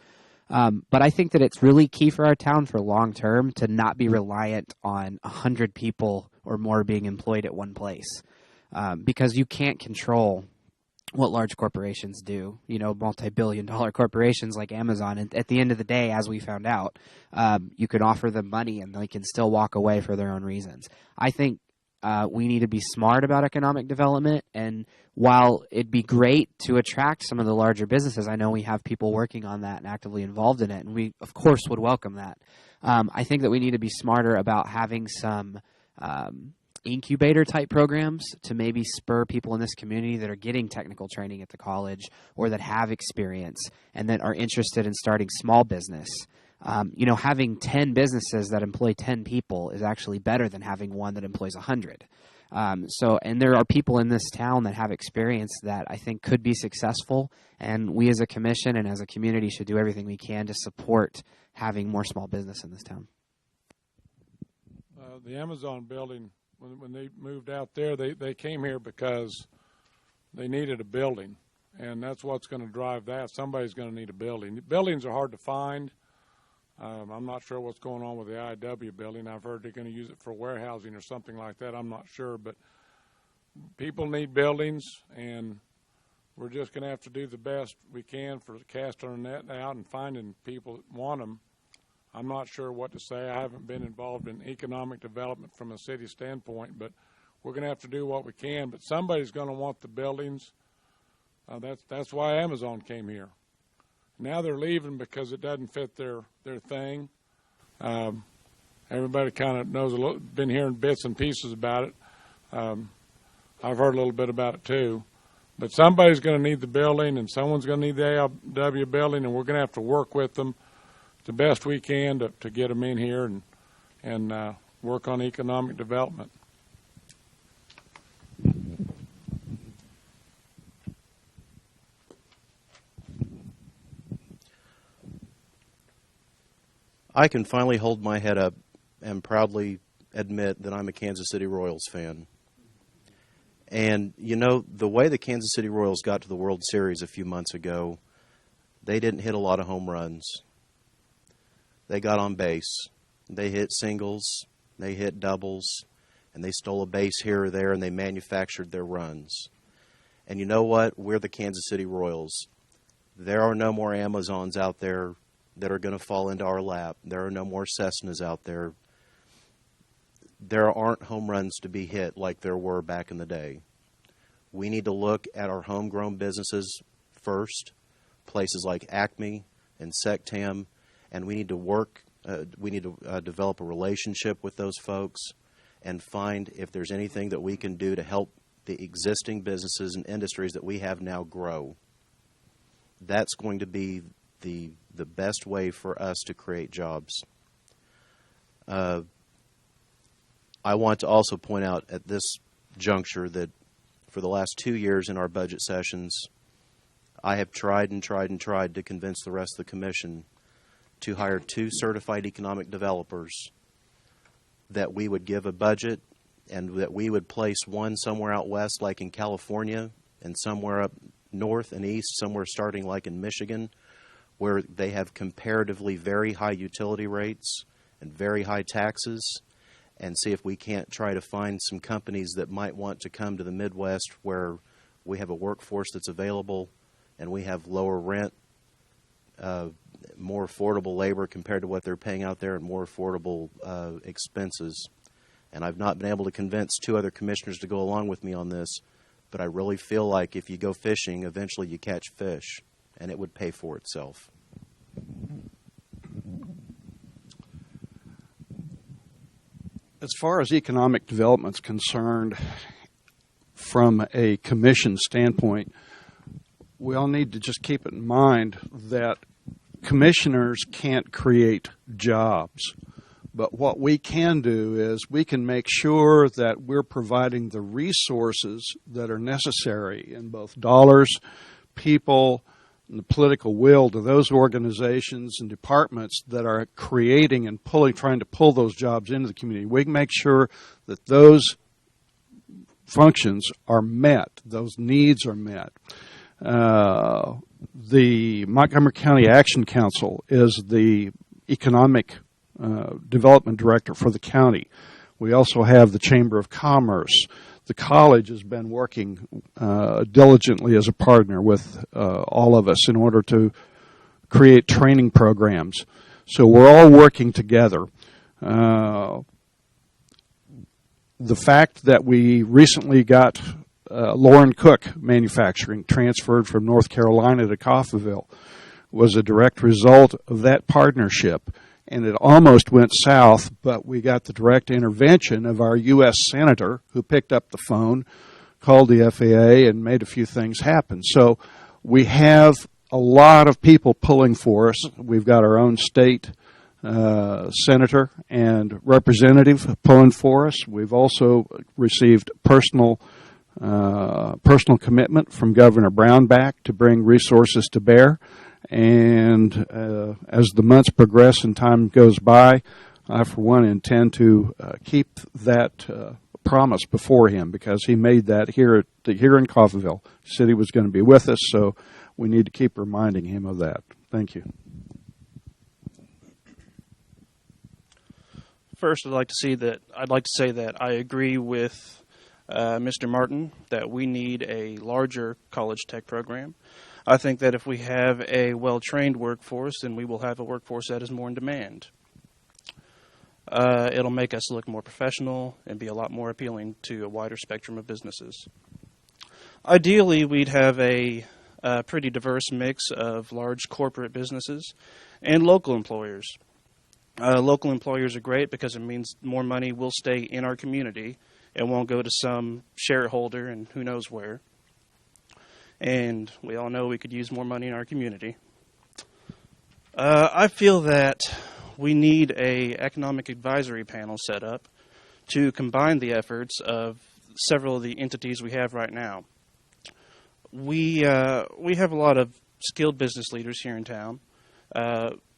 [SPEAKER 6] But I think that it's really key for our town for long term to not be reliant on 100 people or more being employed at one place, because you can't control what large corporations do, multi-billion-dollar corporations like Amazon. And at the end of the day, as we found out, you can offer them money and they can still walk away for their own reasons. I think we need to be smart about economic development. And while it'd be great to attract some of the larger businesses, I know we have people working on that and actively involved in it, and we, of course, would welcome that. I think that we need to be smarter about having some incubator type programs to maybe spur people in this community that are getting technical training at the college or that have experience and that are interested in starting small business. Having 10 businesses that employ 10 people is actually better than having one that employs 100. And there are people in this town that have experience that I think could be successful, and we as a commission and as a community should do everything we can to support having more small business in this town.
[SPEAKER 7] The Amazon building, when they moved out there, they came here because they needed a building, and that's what's going to drive that. Somebody's going to need a building. Buildings are hard to find. I'm not sure what's going on with the IW building. I've heard they're going to use it for warehousing or something like that. I'm not sure, but people need buildings, and we're just going to have to do the best we can for casting our net out and finding people that want them. I'm not sure what to say. I haven't been involved in economic development from a city standpoint, but we're going to have to do what we can. But somebody's going to want the buildings. That's why Amazon came here. Now they're leaving because it doesn't fit their thing. Everybody kind of knows been hearing bits and pieces about it. I've heard a little bit about it too. But somebody's going to need the building, and someone's going to need the ALW building, and we're going to have to work with them the best we can to get them in here and work on economic development.
[SPEAKER 2] I can finally hold my head up and proudly admit that I'm a Kansas City Royals fan. And, the way the Kansas City Royals got to the World Series a few months ago, they didn't hit a lot of home runs. They got on base. They hit singles, they hit doubles, and they stole a base here or there, and they manufactured their runs. And you know what? We're the Kansas City Royals. There are no more Amazons out there that are going to fall into our lap. There are no more Cessnas out there. There aren't home runs to be hit like there were back in the day. We need to look at our homegrown businesses first, places like Acme and Sectam, and we need to work, develop a relationship with those folks and find if there's anything that we can do to help the existing businesses and industries that we have now grow. That's going to be the best way for us to create jobs. I want to also point out at this juncture that for the last 2 years in our budget sessions, I have tried to convince the rest of the commission to hire 2 certified economic developers, that we would give a budget and that we would place one somewhere out west like in California and somewhere up north and east, somewhere starting like in Michigan, where they have comparatively very high utility rates and very high taxes, and see if we can't try to find some companies that might want to come to the Midwest where we have a workforce that's available and we have lower rent, more affordable labor compared to what they're paying out there, and more affordable expenses. And I've not been able to convince 2 other commissioners to go along with me on this, but I really feel like if you go fishing, eventually you catch fish, and it would pay for itself.
[SPEAKER 3] As far as economic development is concerned, from a commission standpoint, we all need to just keep it in mind that commissioners can't create jobs. But what we can do is we can make sure that we're providing the resources that are necessary in both dollars, people, and the political will to those organizations and departments that are creating and trying to pull those jobs into the community. We can make sure that those functions are met, those needs are met. The Montgomery County Action Council is the economic development director for the county. We also have the Chamber of Commerce. The college has been working diligently as a partner with all of us in order to create training programs. So we're all working together. The fact that we recently got Lauren Cook Manufacturing transferred from North Carolina to Coffeyville was a direct result of that partnership. And it almost went south, but we got the direct intervention of our U.S. Senator, who picked up the phone, called the FAA, and made a few things happen. So we have a lot of people pulling for us. We've got our own state senator and representative pulling for us. We've also received personal commitment from Governor Brownback to bring resources to bear. And as the months progress and time goes by, I, for one, intend to keep that promise before him, because he made that here in Coffeyville. He said he was going to be with us, so we need to keep reminding him of that. Thank you.
[SPEAKER 4] First, I'd like to say that I agree with Mr. Martin that we need a larger college tech program. I think that if we have a well-trained workforce, then we will have a workforce that is more in demand. It'll make us look more professional and be a lot more appealing to a wider spectrum of businesses. Ideally, we'd have a pretty diverse mix of large corporate businesses and local employers. Local employers are great because it means more money will stay in our community and won't go to some shareholder and who knows where. And we all know we could use more money in our community. I feel that we need an economic advisory panel set up to combine the efforts of several of the entities we have right now. We have a lot of skilled business leaders here in town.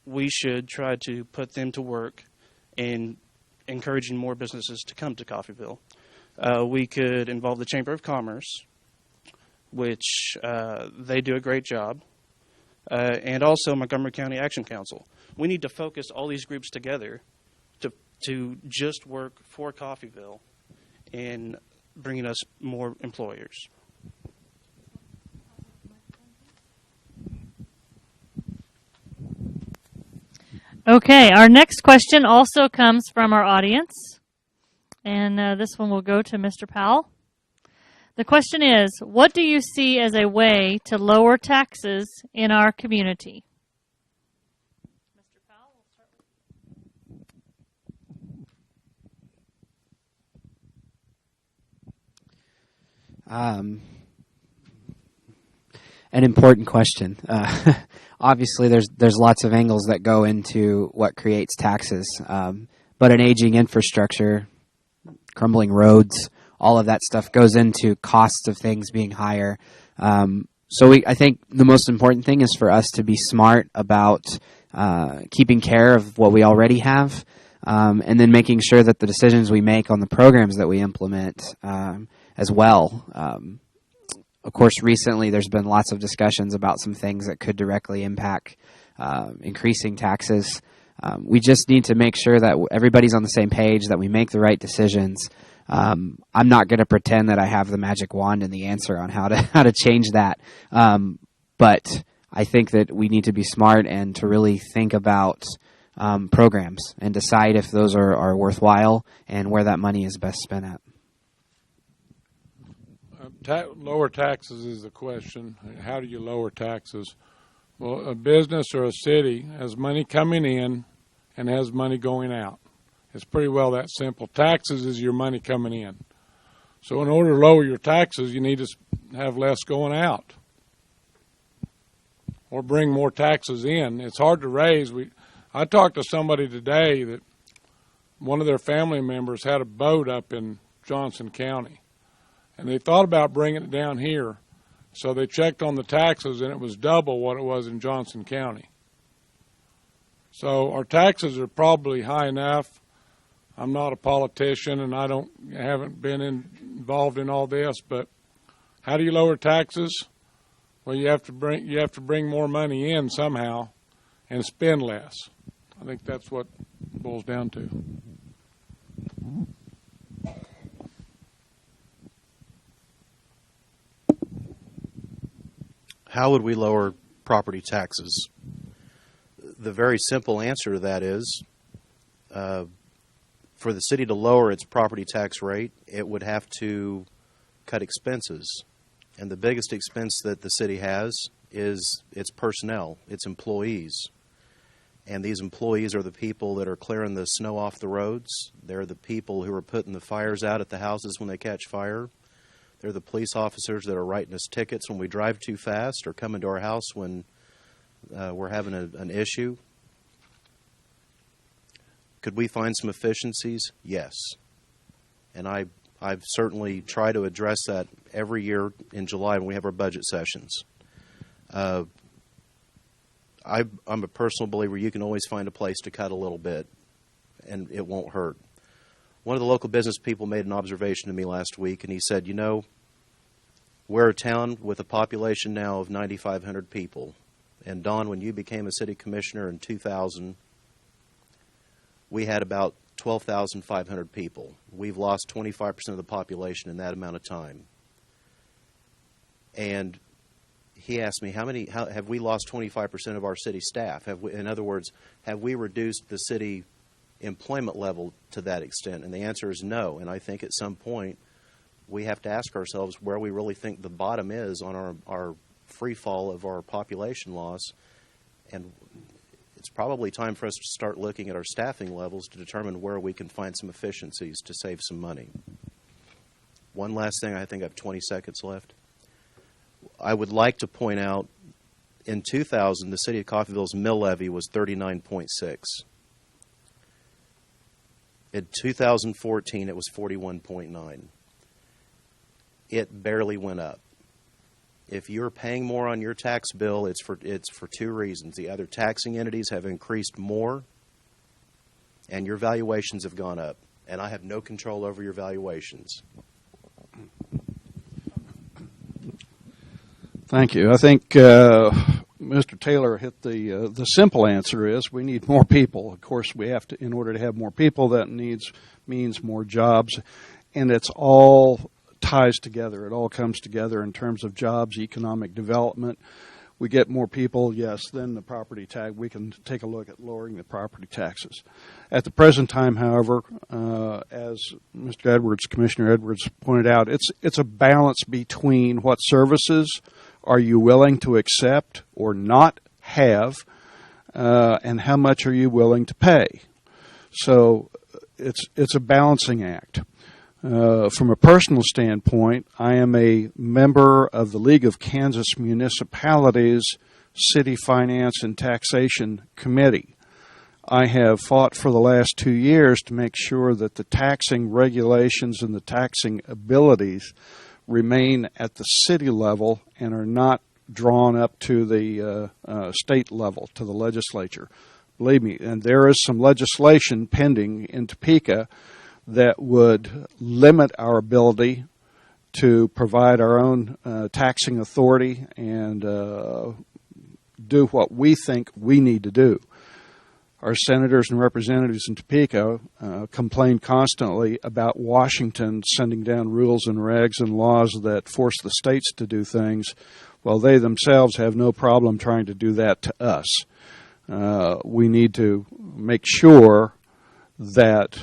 [SPEAKER 4] We should try to put them to work in encouraging more businesses to come to Coffeyville. We could involve the Chamber of Commerce, which they do a great job, and also Montgomery County Action Council. We need to focus all these groups together to just work for Coffeyville in bringing us more employers.
[SPEAKER 1] Okay, our next question also comes from our audience, and this one will go to Mr. Powell. The question is, what do you see as a way to lower taxes in our community? Mr. Powell, we'll start
[SPEAKER 6] with an important question. Obviously, there's lots of angles that go into what creates taxes, but an aging infrastructure, crumbling roads, all of that stuff goes into costs of things being higher. I think the most important thing is for us to be smart about keeping care of what we already have, and then making sure that the decisions we make on the programs that we implement as well. Of course, recently there's been lots of discussions about some things that could directly impact increasing taxes. We just need to make sure that everybody's on the same page, that we make the right decisions. I'm not going to pretend that I have the magic wand and the answer on how to change that. But But I think that we need to be smart and to really think about programs and decide if those are worthwhile and where that money is best spent at.
[SPEAKER 7] Lower taxes is the question. How do you lower taxes? Well, a business or a city has money coming in and has money going out. It's pretty well that simple. Taxes is your money coming in. So in order to lower your taxes, you need to have less going out or bring more taxes in. It's hard to raise. I talked to somebody today that one of their family members had a boat up in Johnson County, and they thought about bringing it down here. So they checked on the taxes, and it was double what it was in Johnson County. So our taxes are probably high enough. I'm not a politician, and I haven't been involved in all this. But how do you lower taxes? Well, you have to bring more money in somehow, and spend less. I think that's what it boils down to.
[SPEAKER 2] How would we lower property taxes? The very simple answer to that is, for the city to lower its property tax rate, it would have to cut expenses. And the biggest expense that the city has is its personnel, its employees. And these employees are the people that are clearing the snow off the roads. They're the people who are putting the fires out at the houses when they catch fire. They're the police officers that are writing us tickets when we drive too fast or come into our house when we're having an issue. Could we find some efficiencies? Yes. And I've certainly tried to address that every year in July when we have our budget sessions. I'm a personal believer you can always find a place to cut a little bit, and it won't hurt. One of the local business people made an observation to me last week, and he said, you know, we're a town with a population now of 9,500 people. And Don, when you became a city commissioner in 2000, we had about 12,500 people. We've lost 25% of the population in that amount of time. And he asked me, how have we lost 25% of our city staff? In other words, have we reduced the city employment level to that extent? And the answer is no. And I think at some point we have to ask ourselves where we really think the bottom is on our free fall of our population loss. And it's probably time for us to start looking at our staffing levels to determine where we can find some efficiencies to save some money. One last thing, I think I have 20 seconds left. I would like to point out, in 2000, the city of Coffeyville's mill levy was 39.6. In 2014, it was 41.9. It barely went up. If you're paying more on your tax bill, it's for two reasons. The other taxing entities have increased more, and your valuations have gone up. And I have no control over your valuations.
[SPEAKER 3] Thank you. I think Mr. Taylor hit the simple answer is we need more people. Of course, we have to, in order to have more people, that means more jobs, and it's all ties together. It all comes together in terms of jobs, economic development. We get more people, yes, then the property tax. We can take a look at lowering the property taxes. At the present time, however, as Mr. Edwards, Commissioner Edwards pointed out, it's a balance between what services are you willing to accept or not have, and how much are you willing to pay. So it's a balancing act. From a personal standpoint, I am a member of the League of Kansas Municipalities City Finance and Taxation Committee. I have fought for the last 2 years to make sure that the taxing regulations and the taxing abilities remain at the city level and are not drawn up to the state level, to the legislature. Believe me, and there is some legislation pending in Topeka that would limit our ability to provide our own taxing authority and do what we think we need to do. Our senators and representatives in Topeka complain constantly about Washington sending down rules and regs and laws that force the states to do things Well, they themselves have no problem trying to do that to us. We need to make sure that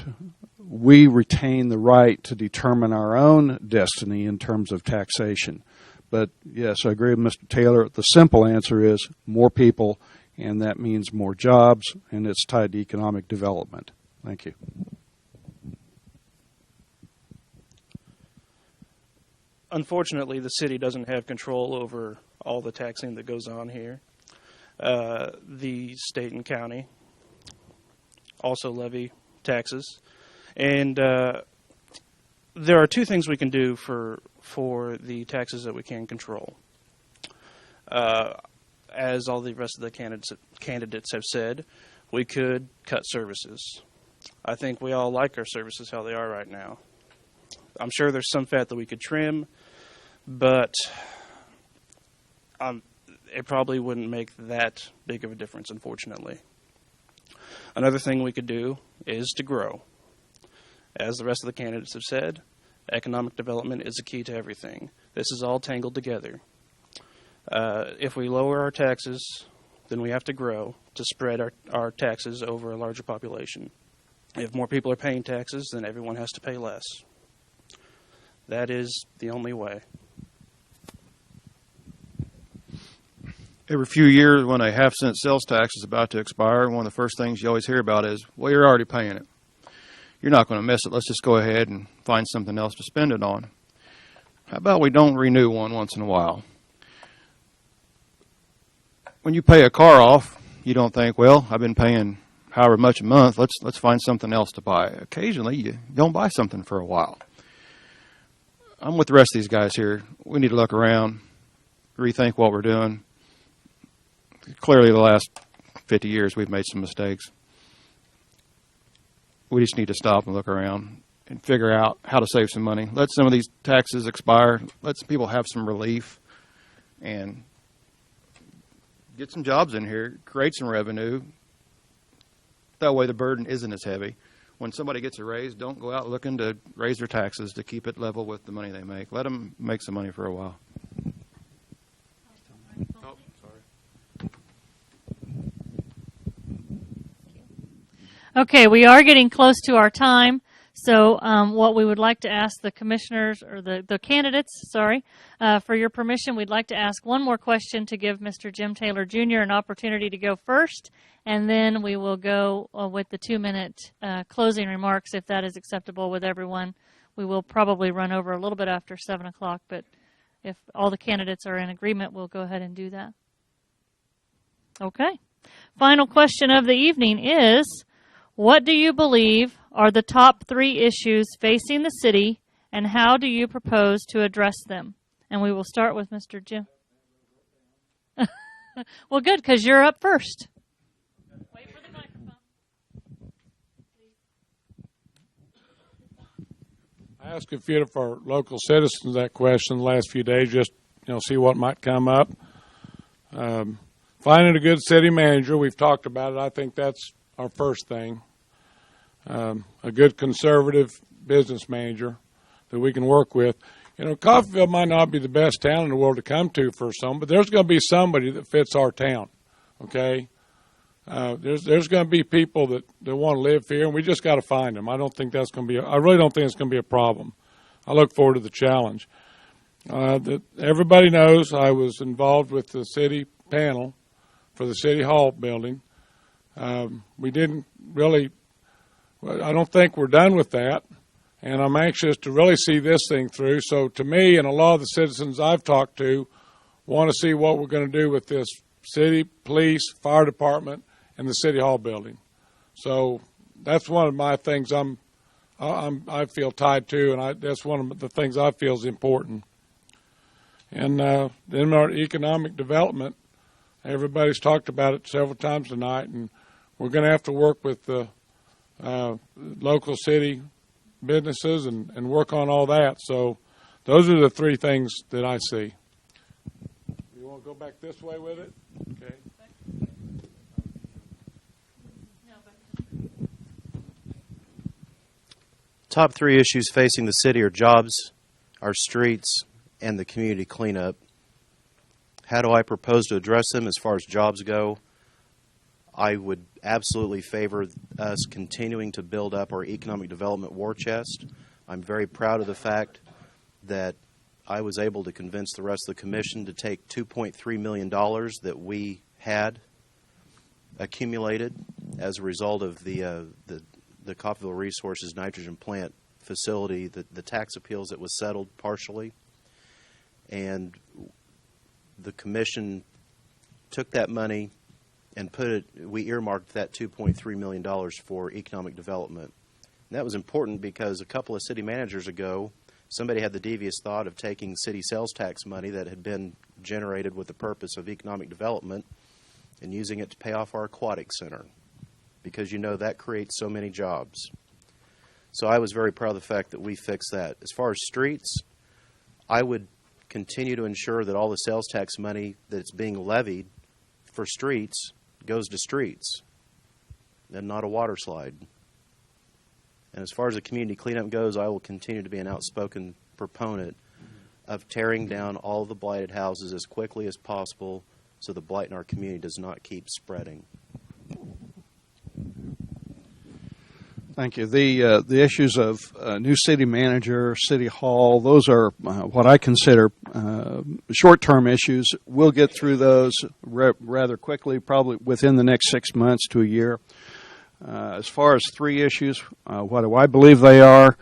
[SPEAKER 3] we retain the right to determine our own destiny in terms of taxation. But yes, I agree with Mr. Taylor. The simple answer is more people, and that means more jobs, and it's tied to economic development. Thank you.
[SPEAKER 4] Unfortunately, the city doesn't have control over all the taxing that goes on here. The state and county also levy taxes. And there are two things we can do for the taxes that we can control. As all the rest of the candidates have said, we could cut services. I think we all like our services how they are right now. I'm sure there's some fat that we could trim, but it probably wouldn't make that big of a difference, unfortunately. Another thing we could do is to grow. As the rest of the candidates have said, economic development is the key to everything. This is all tangled together. If we lower our taxes, then we have to grow to spread our taxes over a larger population. If more people are paying taxes, then everyone has to pay less. That is the only way.
[SPEAKER 5] Every few years when a half-cent sales tax is about to expire, one of the first things you always hear about is, well, you're already paying it. You're not going to miss it. Let's just go ahead and find something else to spend it on. How about we don't renew one once in a while? When you pay a car off, you don't think, well, I've been paying however much a month. Let's find something else to buy. Occasionally, you don't buy something for a while. I'm with the rest of these guys here. We need to look around, rethink what we're doing. Clearly, the last 50 years, we've made some mistakes. We just need to stop and look around and figure out how to save some money. Let some of these taxes expire. Let some people have some relief and get some jobs in here, create some revenue. That way the burden isn't as heavy. When somebody gets a raise, don't go out looking to raise their taxes to keep it level with the money they make. Let them make some money for a while. Oh, sorry.
[SPEAKER 1] Okay, we are getting close to our time. So what we would like to ask the commissioners, or the candidates, for your permission, we'd like to ask one more question to give Mr. Jim Taylor Jr. an opportunity to go first, and then we will go with the 2-minute closing remarks, if that is acceptable with everyone. We will probably run over a little bit after 7 o'clock, but if all the candidates are in agreement, we'll go ahead and do that. Okay. Final question of the evening is, what do you believe are the top 3 issues facing the city, and how do you propose to address them? And we will start with Mr. Jim. Well, good, because you're up first. Wait for the microphone.
[SPEAKER 7] I asked a few of our local citizens that question the last few days, just see what might come up. Finding a good city manager, we've talked about it. I think that's our first thing. A good conservative business manager that we can work with. Coffeyville might not be the best town in the world to come to for some, but there's going to be somebody that fits our town, okay? There's going to be people that want to live here, and we just got to find them. I really don't think it's going to be a problem. I look forward to the challenge. Everybody knows I was involved with the city panel for the City Hall building. We didn't really... I don't think we're done with that, and I'm anxious to really see this thing through. So to me and a lot of the citizens I've talked to want to see what we're going to do with this city, police, fire department, and the City Hall building. So that's one of my things I feel tied to, and that's one of the things I feel is important. And then our economic development, everybody's talked about it several times tonight, and we're going to have to work with the local city businesses and work on all that. So those are the 3 things that I see. You want to go back this way with it? Okay.
[SPEAKER 2] Top 3 issues facing the city are jobs, our streets, and the community cleanup. How do I propose to address them as far as jobs go? I would absolutely favor us continuing to build up our economic development war chest. I'm very proud of the fact that I was able to convince the rest of the commission to take $2.3 million that we had accumulated as a result of the Coffeyville Resources nitrogen plant facility, the tax appeals that was settled partially. And the commission took that money and we earmarked that $2.3 million for economic development. And that was important because a couple of city managers ago, somebody had the devious thought of taking city sales tax money that had been generated with the purpose of economic development and using it to pay off our aquatic center, because you know that creates so many jobs. So I was very proud of the fact that we fixed that. As far as streets, I would continue to ensure that all the sales tax money that's being levied for streets goes to streets and not a water slide. And as far as the community cleanup goes, I will continue to be an outspoken proponent of tearing down all the blighted houses as quickly as possible so the blight in our community does not keep spreading.
[SPEAKER 3] Thank you. The issues of new city manager, city hall, those are what I consider short-term issues. We'll get through those rather quickly, probably within the next 6 months to a year. As far as three issues, what do I believe they are?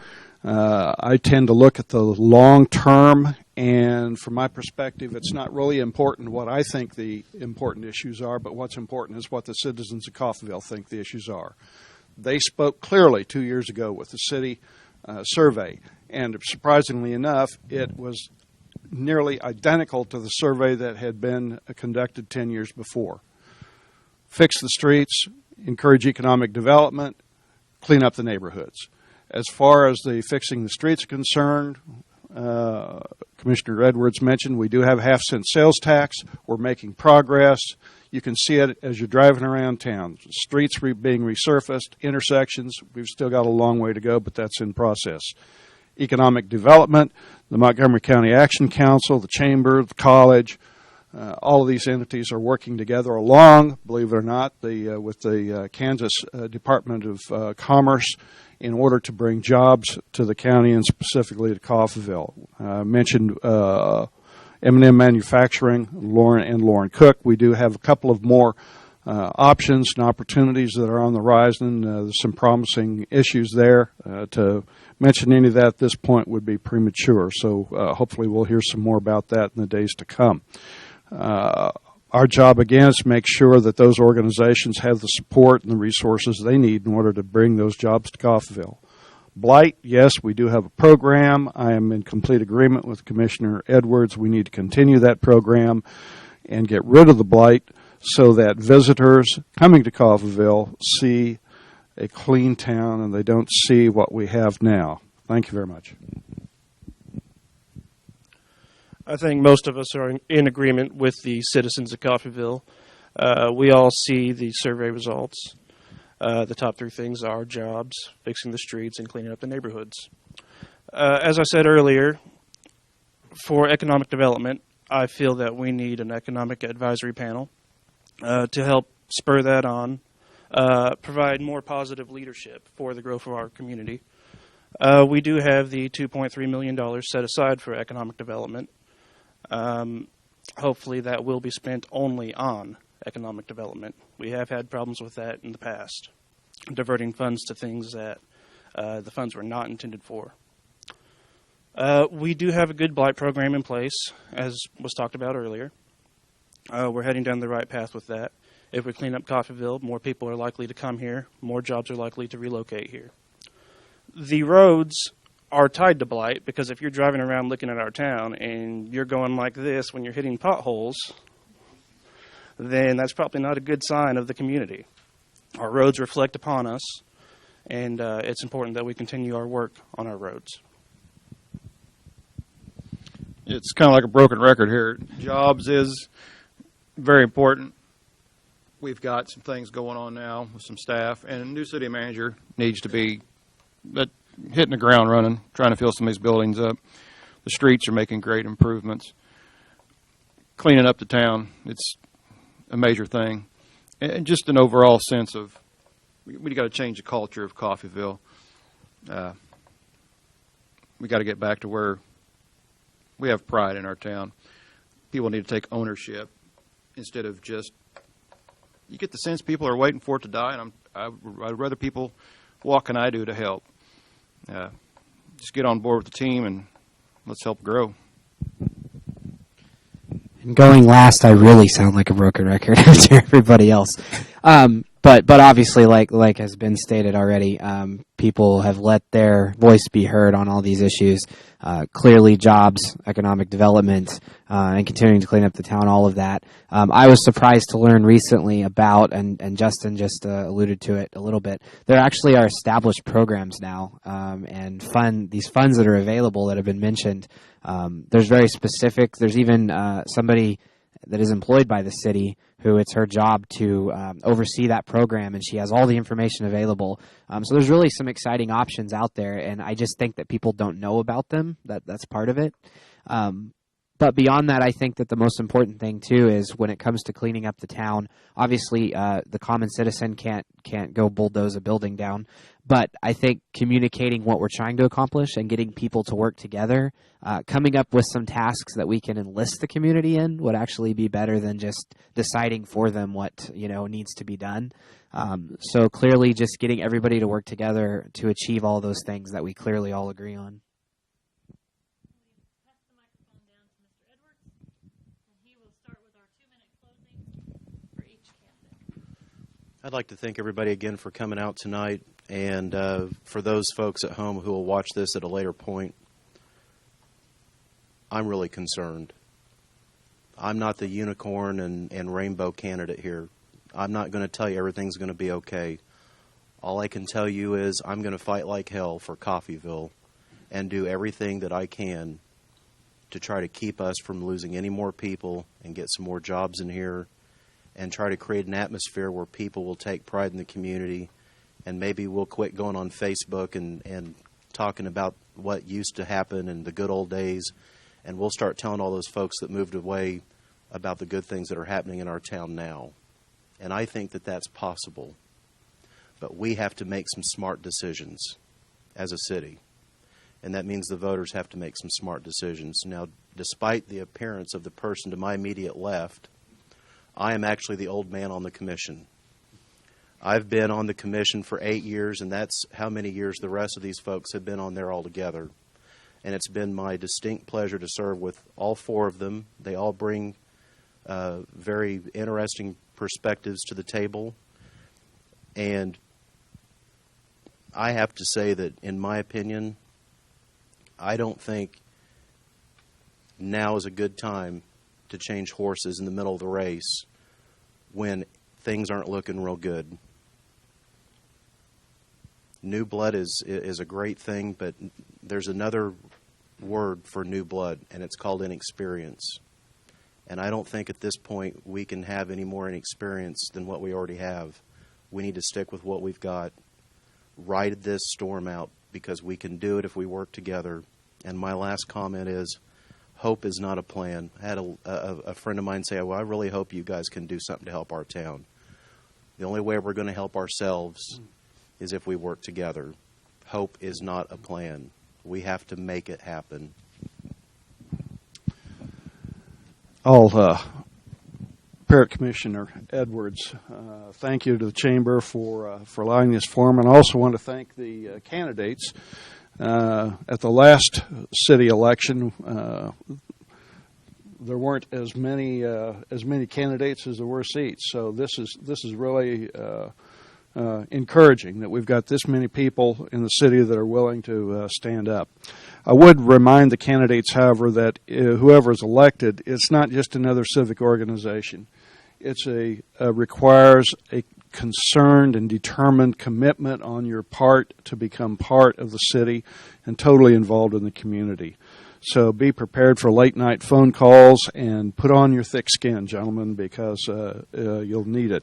[SPEAKER 3] I tend to look at the long term, and from my perspective, it's not really important what I think the important issues are, but what's important is what the citizens of Coffeyville think the issues are. They spoke clearly 2 years ago with the city survey, and surprisingly enough, it was nearly identical to the survey that had been conducted 10 years before. Fix the streets, encourage economic development, clean up the neighborhoods. As far as the fixing the streets are concerned, Commissioner Edwards mentioned we do have a half-cent sales tax. We're making progress. You can see it as you're driving around town. Streets being resurfaced, intersections. We've still got a long way to go, but that's in process. Economic development, the Montgomery County Action Council, the Chamber, the college, all of these entities are working together along, believe it or not, with the Kansas Department of Commerce in order to bring jobs to the county and specifically to Coffeyville. I mentioned M&M Manufacturing, Lauren Cook. We do have a couple of more options and opportunities that are on the horizon. There's some promising issues there. To mention any of that at this point would be premature, so hopefully we'll hear some more about that in the days to come. Our job, again, is to make sure that those organizations have the support and the resources they need in order to bring those jobs to Coffeyville. Blight, yes, we do have a program. I am in complete agreement with Commissioner Edwards. We need to continue that program and get rid of the blight so that visitors coming to Coffeyville see a clean town and they don't see what we have now. Thank you very much.
[SPEAKER 4] I think most of us are in agreement with the citizens of Coffeyville. We all see the survey results. The top three things are jobs, fixing the streets, and cleaning up the neighborhoods. As I said earlier, for economic development, I feel that we need an economic advisory panel to help spur that on, provide more positive leadership for the growth of our community. We do have the $2.3 million set aside for economic development. Hopefully that will be spent only on economic development. We have had problems with that in the past, diverting funds to things that the funds were not intended for. We do have a good blight program in place, as was talked about earlier. We're heading down the right path with that. If we clean up Coffeyville, more people are likely to come here, more jobs are likely to relocate here. The roads are tied to blight because if you're driving around looking at our town and you're going like this when you're hitting potholes, then that's probably not a good sign of the community. Our roads reflect upon us, and it's important that we continue our work on our roads.
[SPEAKER 5] It's kind of like a broken record here. Jobs is very important. We've got some things going on now with some staff, and a new city manager needs to be hitting the ground running, trying to fill some of these buildings up. The streets are making great improvements. cleaning up the town. It's a major thing. And just an overall sense of we got to change the culture of Coffeyville. We got to get back to where we have pride in our town. People need to take ownership instead of just, you get the sense people are waiting for it to die, and I'd rather people, what can I do to help? Just get on board with the team and let's help grow.
[SPEAKER 6] And going last, I really sound like a broken record to everybody else. But obviously, like has been stated already, people have let their voice be heard on all these issues. Clearly, jobs, economic development, and continuing to clean up the town, all of that. I was surprised to learn recently about, and Justin just alluded to it a little bit, there actually are established programs now, and these funds that are available that have been mentioned. There's very specific, there's even somebody that is employed by the city who it's her job to oversee that program, and she has all the information available. So there's really some exciting options out there, and I just think that people don't know about them. That's part of it. But beyond that, I think that the most important thing, too, is when it comes to cleaning up the town, obviously the common citizen can't go bulldoze a building down. But I think communicating what we're trying to accomplish and getting people to work together, coming up with some tasks that we can enlist the community in would actually be better than just deciding for them what needs to be done. So clearly just getting everybody to work together to achieve all those things that we clearly all agree on.
[SPEAKER 2] I'd like to thank everybody again for coming out tonight, and for those folks at home who will watch this at a later point, I'm really concerned. I'm not the unicorn and rainbow candidate here. I'm not going to tell you everything's going to be okay. All I can tell you is I'm going to fight like hell for Coffeyville and do everything that I can to try to keep us from losing any more people and get some more jobs in here, and try to create an atmosphere where people will take pride in the community, and maybe we'll quit going on Facebook and talking about what used to happen in the good old days, and we'll start telling all those folks that moved away about the good things that are happening in our town now. And I think that that's possible. But we have to make some smart decisions as a city, and that means the voters have to make some smart decisions. Now, despite the appearance of the person to my immediate left, I am actually the old man on the commission. I've been on the commission for 8 years, and that's how many years the rest of these folks have been on there altogether. And it's been my distinct pleasure to serve with all four of them. They all bring very interesting perspectives to the table. And I have to say that, in my opinion, I don't think now is a good time to change horses in the middle of the race when things aren't looking real good. New blood is a great thing, but there's another word for new blood, and it's called inexperience. And I don't think at this point we can have any more inexperience than what we already have. We need to stick with what we've got, ride this storm out, because we can do it if we work together. And my last comment is, hope is not a plan. I had a friend of mine say, well, I really hope you guys can do something to help our town. The only way we're going to help ourselves is if we work together. Hope is not a plan. We have to make it happen.
[SPEAKER 3] Parrot Commissioner Edwards, thank you to the Chamber for allowing this forum, and I also want to thank the candidates. At the last city election, there weren't as many candidates as there were seats. So this is really encouraging that we've got this many people in the city that are willing to stand up. I would remind the candidates, however, that whoever is elected, it's not just another civic organization. It's requires a concerned and determined commitment on your part to become part of the city and totally involved in the community. So be prepared for late night phone calls and put on your thick skin, gentlemen, because you'll need it.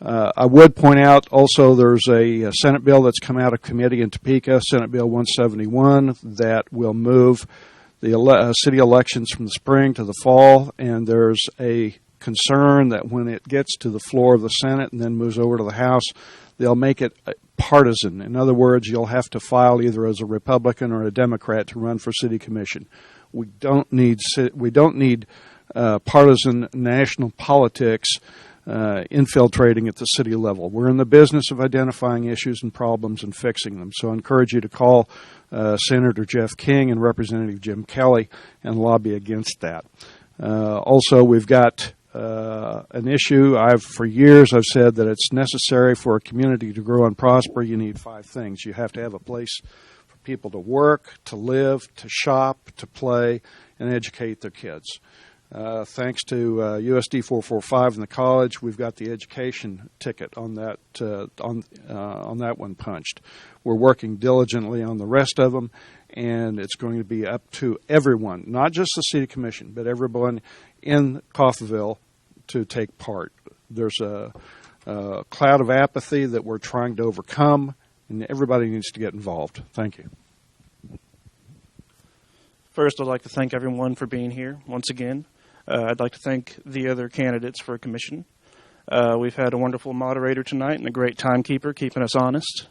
[SPEAKER 3] I would point out also there's a Senate bill that's come out of committee in Topeka, Senate Bill 171, that will move the city elections from the spring to the fall, and there's a concern that when it gets to the floor of the Senate and then moves over to the House, they'll make it partisan. In other words, you'll have to file either as a Republican or a Democrat to run for city commission. We don't need partisan national politics infiltrating at the city level. We're in the business of identifying issues and problems and fixing them. So I encourage you to call Senator Jeff King and Representative Jim Kelly and lobby against that. Also, we've got an issue. For years I've said that it's necessary for a community to grow and prosper. You need 5 things. You have to have a place for people to work, to live, to shop, to play, and educate their kids. Thanks to USD 445 in the college, we've got the education ticket on that on that one punched. We're working diligently on the rest of them, and it's going to be up to everyone, not just the city commission, but everyone in Coffeyville to take part. There's a cloud of apathy that we're trying to overcome, and everybody needs to get involved. Thank you.
[SPEAKER 4] First, I'd like to thank everyone for being here once again. I'd like to thank the other candidates for commission. We've had a wonderful moderator tonight and a great timekeeper keeping us honest.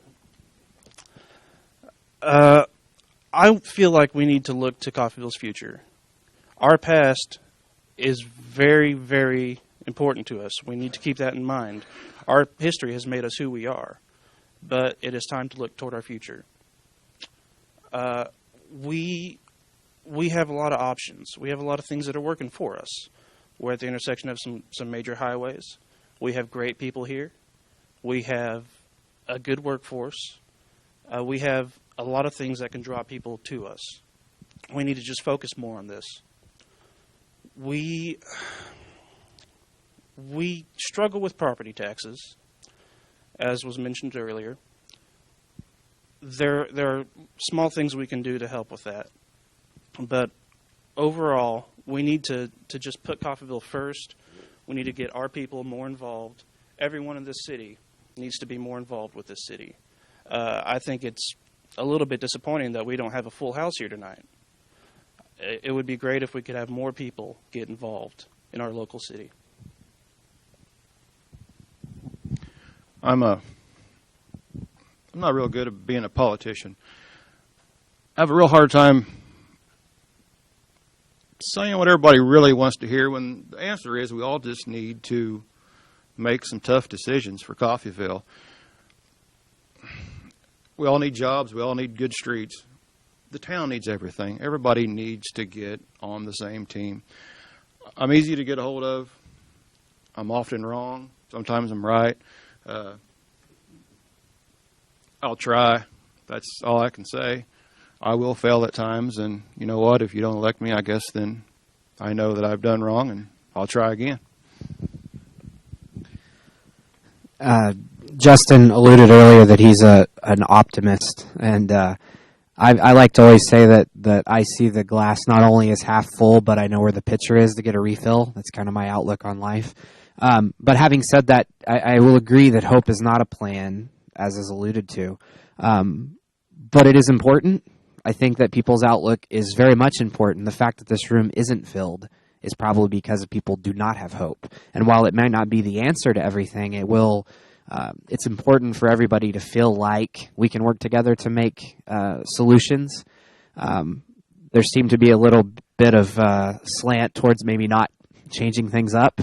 [SPEAKER 4] I feel like we need to look to Coffeyville's future. Our past is very, very important to us. We need to keep that in mind. Our history has made us who we are, but it is time to look toward our future. We have a lot of options. We have a lot of things that are working for us. We're at the intersection of some major highways. We have great people here. We have a good workforce. We have a lot of things that can draw people to us. We need to just focus more on this. We struggle with property taxes, as was mentioned earlier. There are small things we can do to help with that. But overall, we need to just put Coffeyville first. We need to get our people more involved. Everyone in this city needs to be more involved with this city. I think it's a little bit disappointing that we don't have a full house here tonight. It would be great if we could have more people get involved in our local city.
[SPEAKER 5] I'm not real good at being a politician. I have a real hard time saying what everybody really wants to hear when the answer is we all just need to make some tough decisions for Coffeyville. We all need jobs. We all need good streets. The town needs everything. Everybody needs to get on the same team. I'm easy to get a hold of. I'm often wrong. Sometimes I'm right. I'll try. That's all I can say. I will fail at times, and you know what? If you don't elect me, I guess then I know that I've done wrong, and I'll try again.
[SPEAKER 6] Justin alluded earlier that he's an optimist, and I like to always say that I see the glass not only as half full, but I know where the pitcher is to get a refill. That's kind of my outlook on life. But having said that, I will agree that hope is not a plan, as is alluded to. But it is important. I think that people's outlook is very much important. The fact that this room isn't filled is probably because people do not have hope. And while it might not be the answer to everything, it will. It's important for everybody to feel like we can work together to make solutions. There seemed to be a little bit of slant towards maybe not changing things up.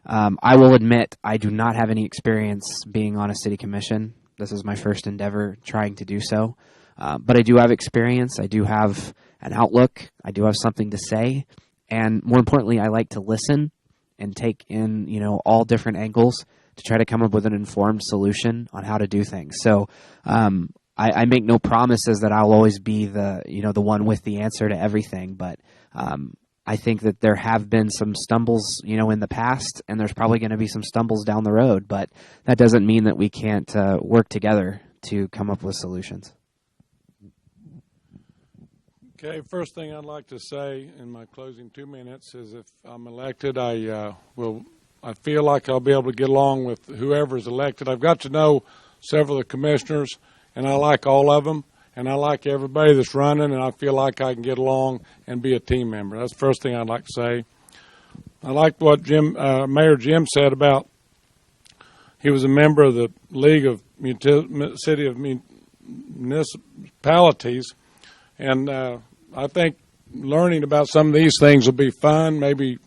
[SPEAKER 6] I will admit I do not have any experience being on a city commission. This is my first endeavor trying to do so. But I do have experience. I do have an outlook. I do have something to say. And more importantly, I like to listen and take in, all different angles to try to come up with an informed solution on how to do things. So I make no promises that I'll always be the one with the answer to everything. But I think that there have been some stumbles, in the past, and there's probably going to be some stumbles down the road. But that doesn't mean that we can't work together to come up with solutions.
[SPEAKER 7] Okay, first thing I'd like to say in my closing 2 minutes is if I'm elected, I feel like I'll be able to get along with whoever's elected. I've got to know several of the commissioners, and I like all of them, and I like everybody that's running, and I feel like I can get along and be a team member. That's the first thing I'd like to say. I like what Mayor Jim said about he was a member of the League of City of Municipalities, and I think learning about some of these things will be fun. Maybe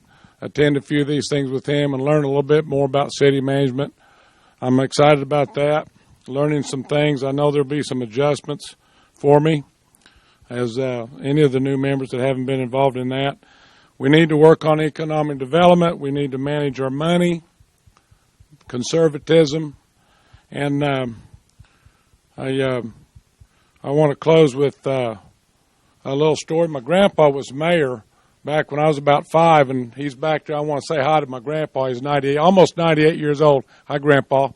[SPEAKER 7] attend a few of these things with him and learn a little bit more about city management. I'm excited about that, learning some things. I know there'll be some adjustments for me as any of the new members that haven't been involved in that. We need to work on economic development. We need to manage our money, conservatism, and I want to close with a little story. My grandpa was mayor back when I was about 5, and he's back there. I want to say hi to my grandpa. He's 98, almost 98 years old. Hi, Grandpa.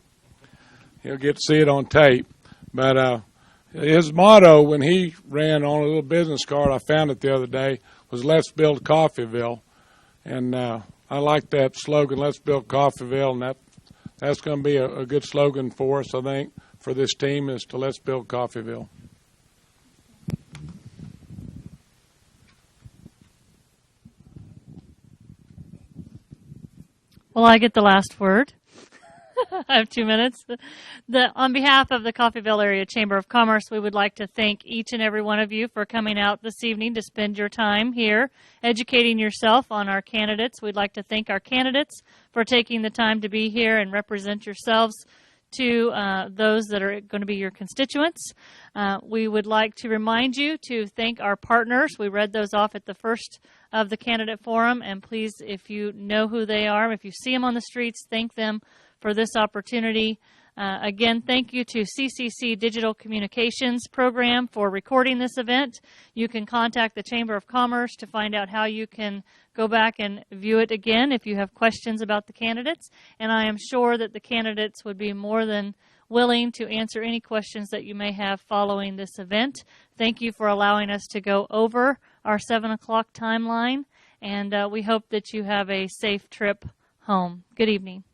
[SPEAKER 7] He'll get to see it on tape. But his motto when he ran on a little business card, I found it the other day, was "Let's build Coffeyville." And I like that slogan, "Let's build Coffeyville," and that's going to be a good slogan for us, I think, for this team, is to let's build Coffeyville.
[SPEAKER 1] Well, I get the last word. I have 2 minutes. On behalf of the Coffeyville Area Chamber of Commerce, we would like to thank each and every one of you for coming out this evening to spend your time here educating yourself on our candidates. We'd like to thank our candidates for taking the time to be here and represent yourselves to those that are going to be your constituents. We would like to remind you to thank our partners. We read those off at the first of the candidate forum, and please, if you know who they are, if you see them on the streets, thank them for this opportunity. Again, thank you to CCC Digital Communications Program for recording this event. You can contact the Chamber of Commerce to find out how you can go back and view it again if you have questions about the candidates. And I am sure that the candidates would be more than willing to answer any questions that you may have following this event. Thank you for allowing us to go over our 7 o'clock timeline, and we hope that you have a safe trip home. Good evening.